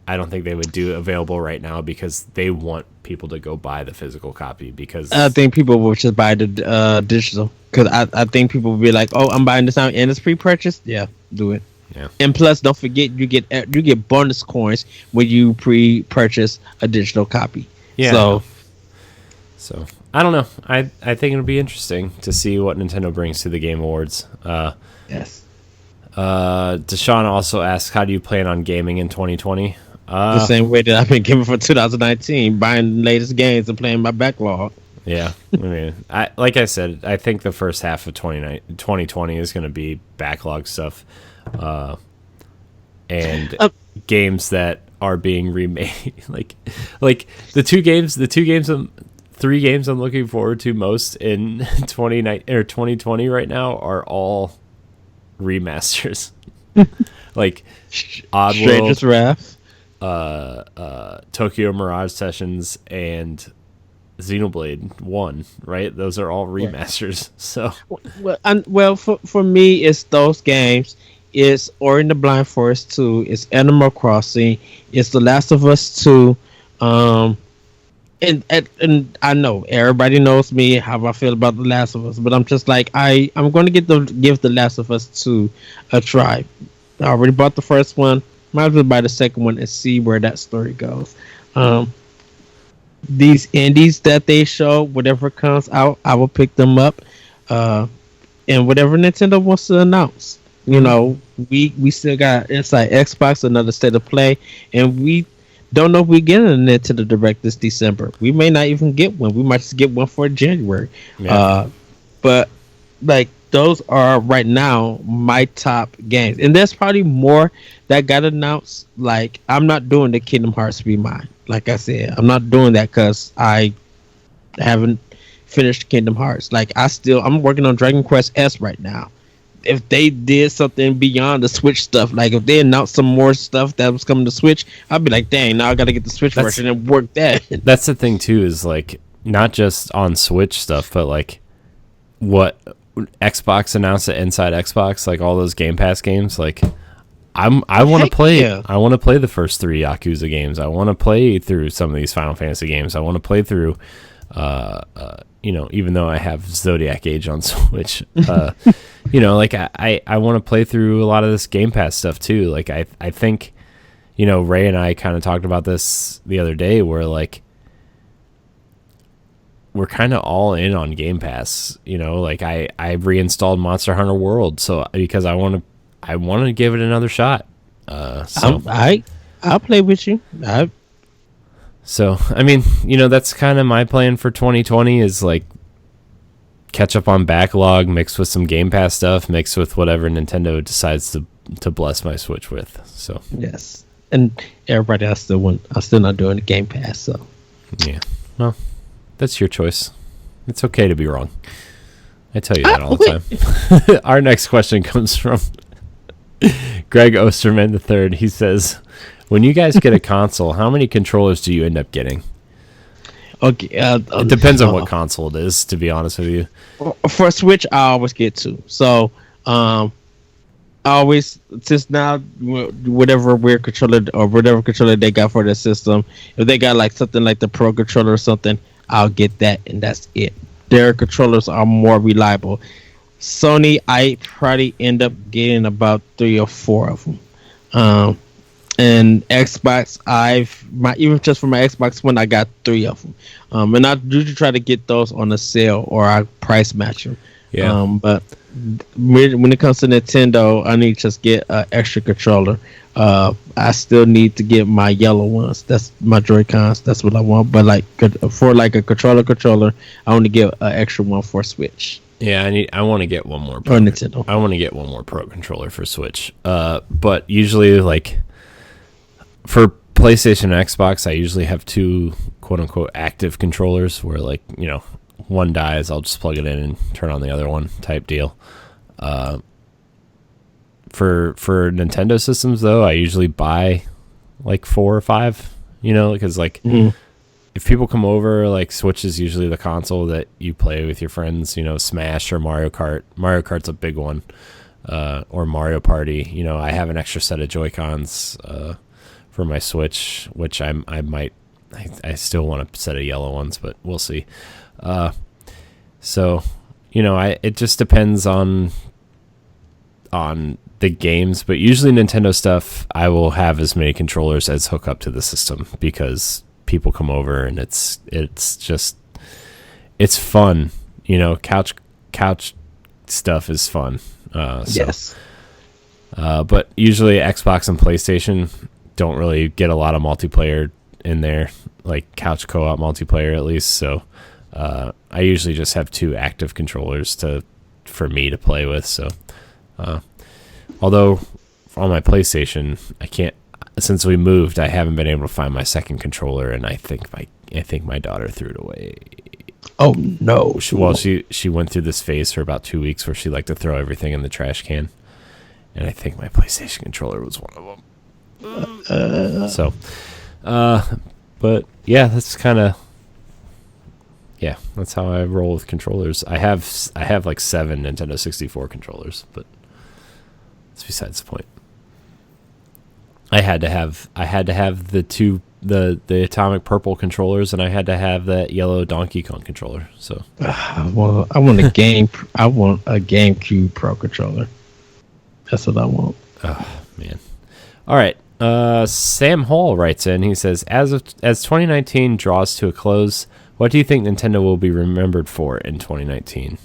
I don't think they would do available right now because they want people to go buy the physical copy. Because I think people will just buy the digital, because I think people will be like, "Oh, I'm buying this now and it's pre-purchased." Yeah, do it. Yeah. And plus, don't forget you get bonus coins when you pre-purchase a digital copy. Yeah. So I don't know. I think it'll be interesting to see what Nintendo brings to the Game Awards. Yes. Deshaun also asks, how do you plan on gaming in 2020? The same way that I've been gaming for 2019, buying the latest games and playing my backlog. Yeah. I mean, like I said, I think the first half of 2020 is going to be backlog stuff. And games that are being remade. like the three games I'm looking forward to most in 2020 right now are all remasters. Like Oddworld, Stranger's Wrath, Tokyo Mirage Sessions, and Xenoblade 1, right? Those are all remasters. So for me, it's those games. It's Ori and the Blind Forest 2. It's Animal Crossing. It's The Last of Us 2. And I know everybody knows me how I feel about The Last of Us, but I'm just like I'm going to give The Last of Us 2 a try. I already bought the first one. Might as well buy the second one and see where that story goes. These indies that they show, whatever comes out, I will pick them up. And whatever Nintendo wants to announce. We still got Inside Xbox, another State of Play, and Don't know if we get a Nintendo Direct this December. We may not even get one. We might just get one for January. Yeah. But like those are right now my top games, and there's probably more that got announced. Like I'm not doing the Kingdom Hearts Be Mine. Like I said, I'm not doing that because I haven't finished Kingdom Hearts. Like I'm working on Dragon Quest S right now. If they did something beyond the Switch stuff, like if they announced some more stuff that was coming to Switch, I'd be like, dang, now I got to get the Switch version and work that. That's the thing too, is like not just on Switch stuff, but like what Xbox announced at Inside Xbox, like all those Game Pass games. Like I want to play. Yeah. I want to play the first 3 Yakuza games. I want to play through some of these Final Fantasy games. I want to play through. Even though I have Zodiac Age on Switch, like I want to play through a lot of this Game Pass stuff too. Like I think, Ray and I kind of talked about this the other day where like we're kind of all in on Game Pass, like I reinstalled Monster Hunter World. So because I want to give it another shot. I'll play with you. So, I mean, that's kind of my plan for 2020 is like catch up on backlog mixed with some Game Pass stuff, mixed with whatever Nintendo decides to bless my Switch with. So, yes. And everybody else I'm still not doing the Game Pass. So, yeah. Well, that's your choice. It's okay to be wrong. I tell you that all the time. Our next question comes from Greg Osterman III. He says, when you guys get a console, how many controllers do you end up getting? Okay, it depends on what console it is, to be honest with you. For Switch, I always get 2. So, I always, since now, whatever weird controller or whatever controller they got for their system, if they got like something like the Pro controller or something, I'll get that, and that's it. Their controllers are more reliable. Sony, I probably end up getting about 3 or 4 of them. And Xbox, even just for my Xbox One, I got 3 of them. And I usually try to get those on a sale or I price match them. Yeah. But when it comes to Nintendo, I need to just get an extra controller. I still need to get my yellow ones. That's my Joy-Cons. That's what I want. But like for like a controller, I only get an extra one for Switch. Yeah, I want to get one more. Or Nintendo. I want to get one more Pro controller for Switch. But usually like for PlayStation and Xbox, I usually have 2 quote unquote active controllers where like, one dies, I'll just plug it in and turn on the other one type deal. For Nintendo systems though, I usually buy like 4 or 5, because like if people come over, like Switch is usually the console that you play with your friends, Smash or Mario Kart. Mario Kart's a big one. Or Mario Party. I have an extra set of Joy-Cons for my Switch, which I still want a set of yellow ones, but we'll see. So, it just depends on the games, but usually Nintendo stuff, I will have as many controllers as hook up to the system because people come over and it's fun. Couch stuff is fun. Yes. But usually Xbox and PlayStation don't really get a lot of multiplayer in there, like couch co-op multiplayer at least. So I usually just have 2 active controllers for me to play with. So although on my PlayStation, I can't. Since we moved, I haven't been able to find my second controller, and I think my daughter threw it away. Oh no! She went through this phase for about 2 weeks where she liked to throw everything in the trash can, and I think my PlayStation controller was one of them. But yeah, that's how I roll with controllers. I have like 7 Nintendo 64 controllers, but that's besides the point. I had to have the atomic purple controllers, and I had to have that yellow Donkey Kong controller. So, well, I want a GameCube Pro controller. That's what I want. Oh man! All right. Sam Hall writes in. He says, as 2019 draws to a close, what do you think Nintendo will be remembered for in 2019?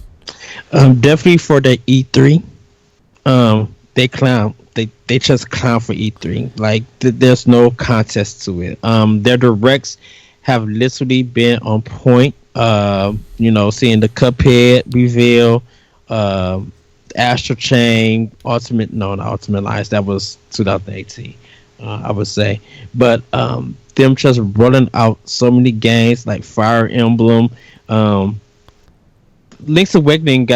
Definitely for the E3. They clown they just clown for E3. Like there's no contest to it. Their directs have literally been on point. Seeing the Cuphead reveal, Astral Chain, not Ultimate Alliance. That was 2018, I would say. But them just rolling out so many games like Fire Emblem, Link's Awakening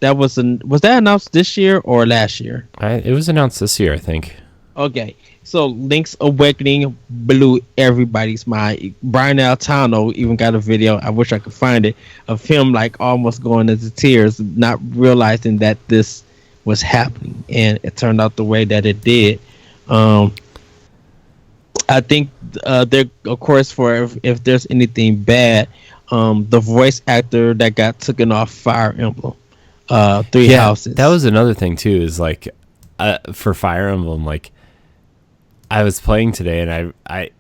was that announced this year or last year? It was announced this year, I think. Okay, so Link's Awakening blew everybody's mind. Brian Altano even got a video, I wish I could find it, of him like almost going into tears, not realizing that this was happening, and it turned out the way that it did. I think there, of course, for if there's anything bad, the voice actor that got taken off Fire Emblem, Three Houses. That was another thing too. Is like for Fire Emblem, like I was playing today, and I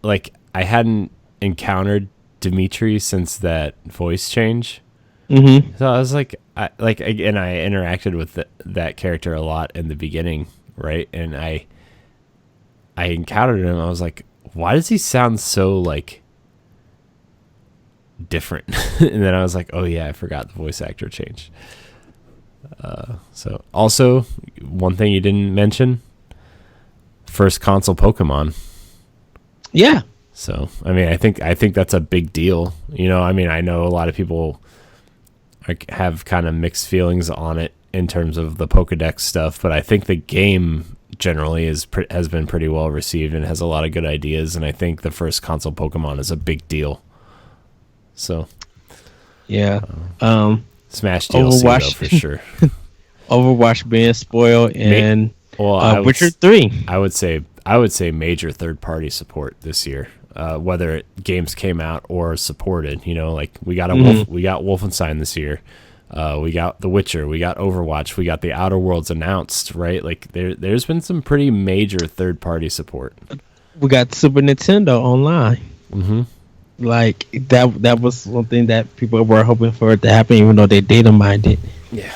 hadn't encountered Dimitri since that voice change. Mm-hmm. So I was like, I interacted with that character a lot in the beginning, right? And I encountered him. I was like, why does he sound so like different? And then I was like, oh yeah, I forgot the voice actor changed. So also one thing you didn't mention, first console Pokemon. Yeah. So I mean, I think that's a big deal. I mean, I know a lot of people have kind of mixed feelings on it in terms of the Pokedex stuff, but I think the game generally has been pretty well received and has a lot of good ideas, and I think the first console Pokemon is a big deal. So yeah, Smash DLC though, for sure. Overwatch being spoiled, and Witcher 3. I would say major third party support this year, whether games came out or supported. Like we got Wolfenstein this year. We got The Witcher, we got Overwatch, we got the Outer Worlds announced, right? Like there's been some pretty major third-party support. We got Super Nintendo Online. Mm-hmm. Like that was something that people were hoping for it to happen, even though they data mined it. Yeah.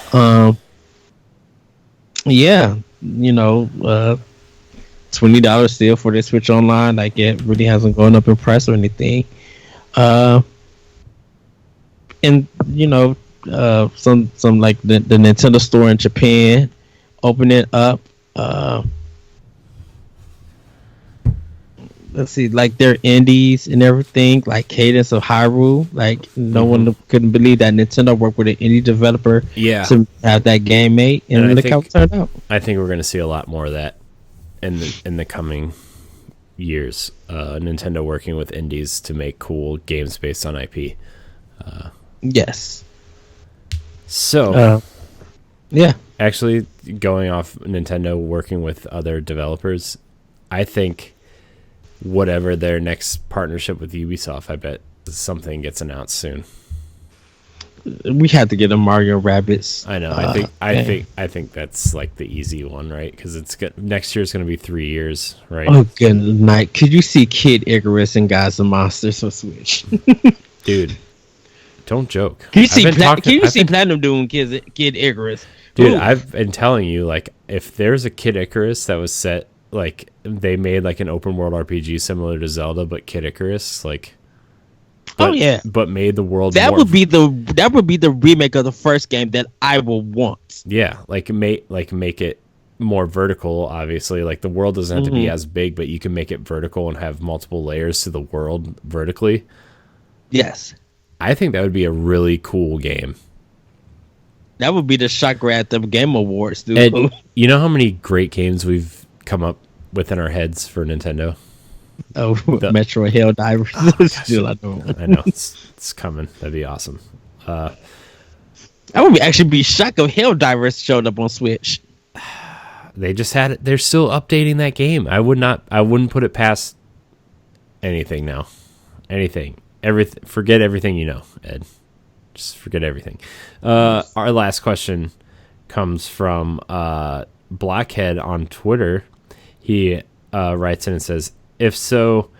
$20 still for the Switch Online. Like it really hasn't gone up in price or anything. And some like the Nintendo store in Japan opening up. Let's see, like their indies and everything, like Cadence of Hyrule. Like no one couldn't believe that Nintendo worked with an indie developer to have that game made, and look how it turned out. I think we're going to see a lot more of that in the coming years. Nintendo working with indies to make cool games based on IP. Yes. So, yeah. Actually, going off Nintendo working with other developers, I think whatever their next partnership with Ubisoft, I bet something gets announced soon. We had to get a Mario Rabbids. I know. I think that's like the easy one, right? Because next year's going to be 3 years, right? Oh, good night. Could you see Kid Icarus and Gods and Monsters for Switch? Dude. Don't joke. Can you see Platinum doing Kid Icarus? Dude, I've been telling you, like, if there's a Kid Icarus that was set, like, they made like an open world RPG similar to Zelda, but Kid Icarus, like, but made the world would be the remake of the first game that I will want. Yeah, make it more vertical. Obviously, like the world doesn't have to be as big, but you can make it vertical and have multiple layers to the world vertically. Yes. I think that would be a really cool game. That would be the chakra at the Game Awards, dude. And you know how many great games we've come up with in our heads for Nintendo? Oh, Metroid Helldivers. Still, I know it's coming. That'd be awesome. I would actually be shocked if Helldivers showed up on Switch. They just had it. They're still updating that game. I wouldn't put it past anything now. Anything. Forget everything you know, Ed. Just forget everything. Our last question comes from Blackhead on Twitter. He writes in and says, if so,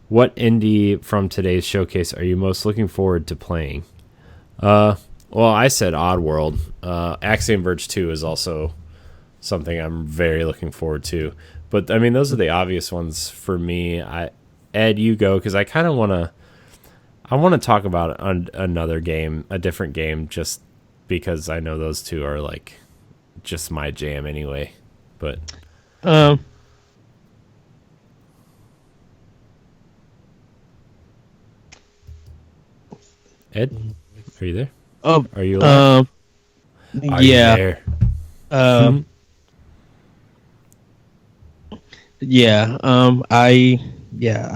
what indie from today's showcase are you most looking forward to playing? Well, I said Oddworld. Axiom Verge 2 is also something I'm very looking forward to. But I mean, those are the obvious ones for me. Ed, you go, because I kind of want to talk about another game, a different game, just because I know those two are like just my jam anyway. But Ed, are you there? Are you alive? Are you there? I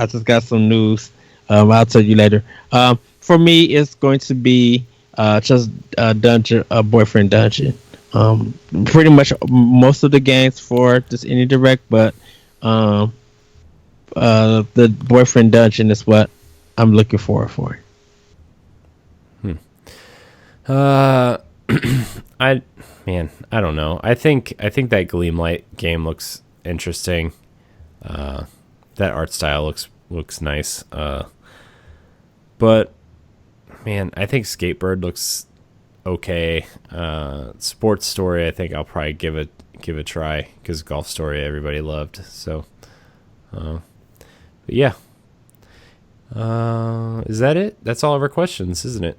just got some news. I'll tell you later. For me, it's going to be just a boyfriend dungeon. Pretty much most of the games for this indie direct, but the boyfriend dungeon is what I'm looking forward for. I don't know. I think that Gleamlight game looks interesting. That art style looks nice. But man, I think Skatebird looks okay. Sports Story, I think I'll probably give a try, because Golf Story everybody loved. So, but yeah. Is that it? That's all of our questions, isn't it?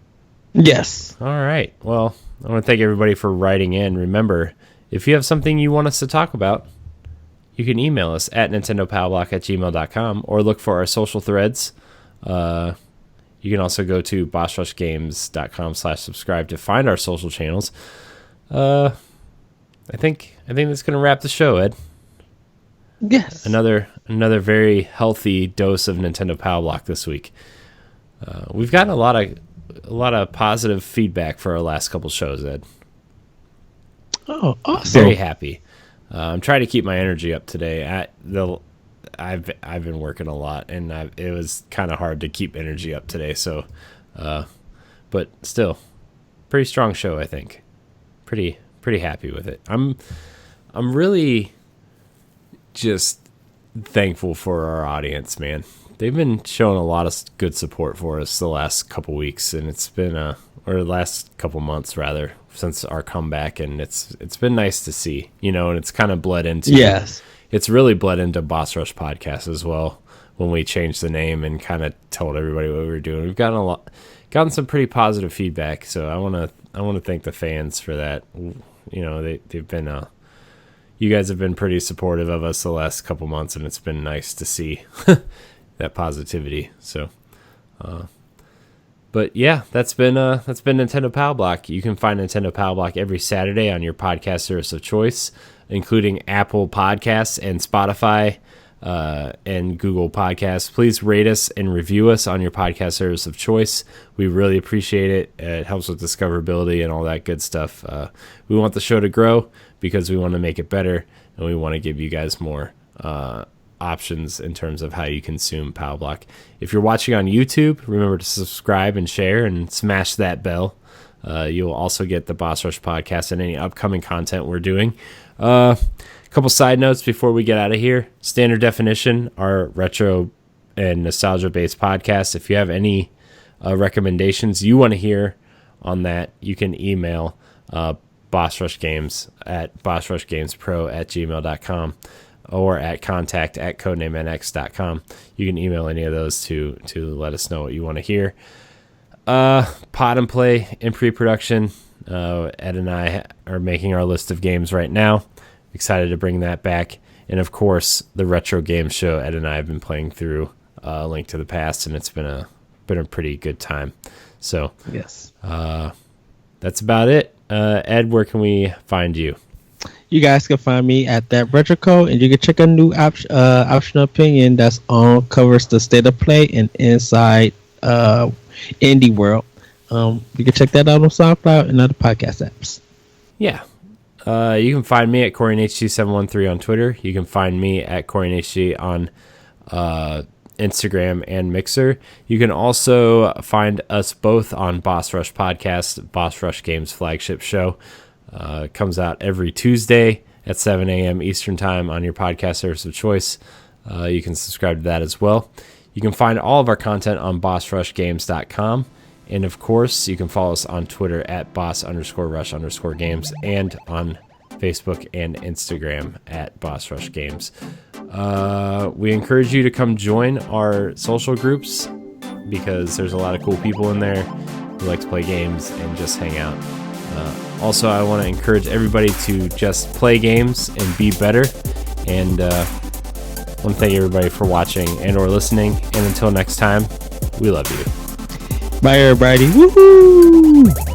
Yes. All right. Well, I want to thank everybody for writing in. Remember, if you have something you want us to talk about, you can email us at nintendopowblock@gmail.com or look for our social threads. You can also go to bossrushgames.com/subscribe to find our social channels. I think that's going to wrap the show, Ed. Yes. Another very healthy dose of Nintendo Power Block this week. We've gotten a lot of positive feedback for our last couple shows, Ed. Oh, awesome! Very happy. I'm trying to keep my energy up today. I've been working a lot, and it was kind of hard to keep energy up today. So, but still, pretty strong show, I think. Pretty happy with it. I'm really just thankful for our audience, man. They've been showing a lot of good support for us the last couple weeks, and it's been or the last couple months rather, since our comeback, and it's been nice to see, and it's kind of bled into it's really bled into Boss Rush Podcast as well when we changed the name and kind of told everybody what we were doing. We've gotten some pretty positive feedback, so I want to thank the fans for that. They've been you guys have been pretty supportive of us the last couple months, and it's been nice to see that positivity. So, but yeah, that's been Nintendo Power Block. You can find Nintendo Power Block every Saturday on your podcast service of choice, including Apple Podcasts and Spotify and Google Podcasts. Please rate us and review us on your podcast service of choice. We really appreciate it. It helps with discoverability and all that good stuff. We want the show to grow because we want to make it better, and we want to give you guys more options in terms of how you consume Power Block. If you're watching on YouTube, remember to subscribe and share and smash that bell. You'll also get the Boss Rush Podcast and any upcoming content we're doing. A couple side notes before we get out of here. Standard Definition, our retro and nostalgia-based podcast. If you have any recommendations you want to hear on that, you can email Boss Rush Games at bossrushgamespro@gmail.com or at contact@codenamenx.com. You can email any of those to let us know what you want to hear. Pod and Play in pre-production. Ed and I are making our list of games right now. Excited to bring that back. And of course, the Retro Game Show. Ed and I have been playing through Link to the Past, and it's been a pretty good time. So yes, that's about it. Ed, where can we find you? You guys can find me at that retro code, and you can check a new optional opinion that's on covers the state of play and inside Indie World. You can check that out on SoundCloud and other podcast apps. Yeah. You can find me at CorianHG713 on Twitter. You can find me at CorianHG on Instagram and Mixer. You can also find us both on Boss Rush Podcast, Boss Rush Games flagship show. It comes out every Tuesday at 7 a.m. Eastern Time on your podcast service of choice. You can subscribe to that as well. You can find all of our content on bossrushgames.com. And of course, you can follow us on Twitter at boss_rush_games and on Facebook and Instagram at Boss Rush Games. We encourage you to come join our social groups because there's a lot of cool people in there who like to play games and just hang out. Also, I want to encourage everybody to just play games and be better. And I want to thank everybody for watching and or listening. And until next time, we love you. Bye, everybody. Woohoo!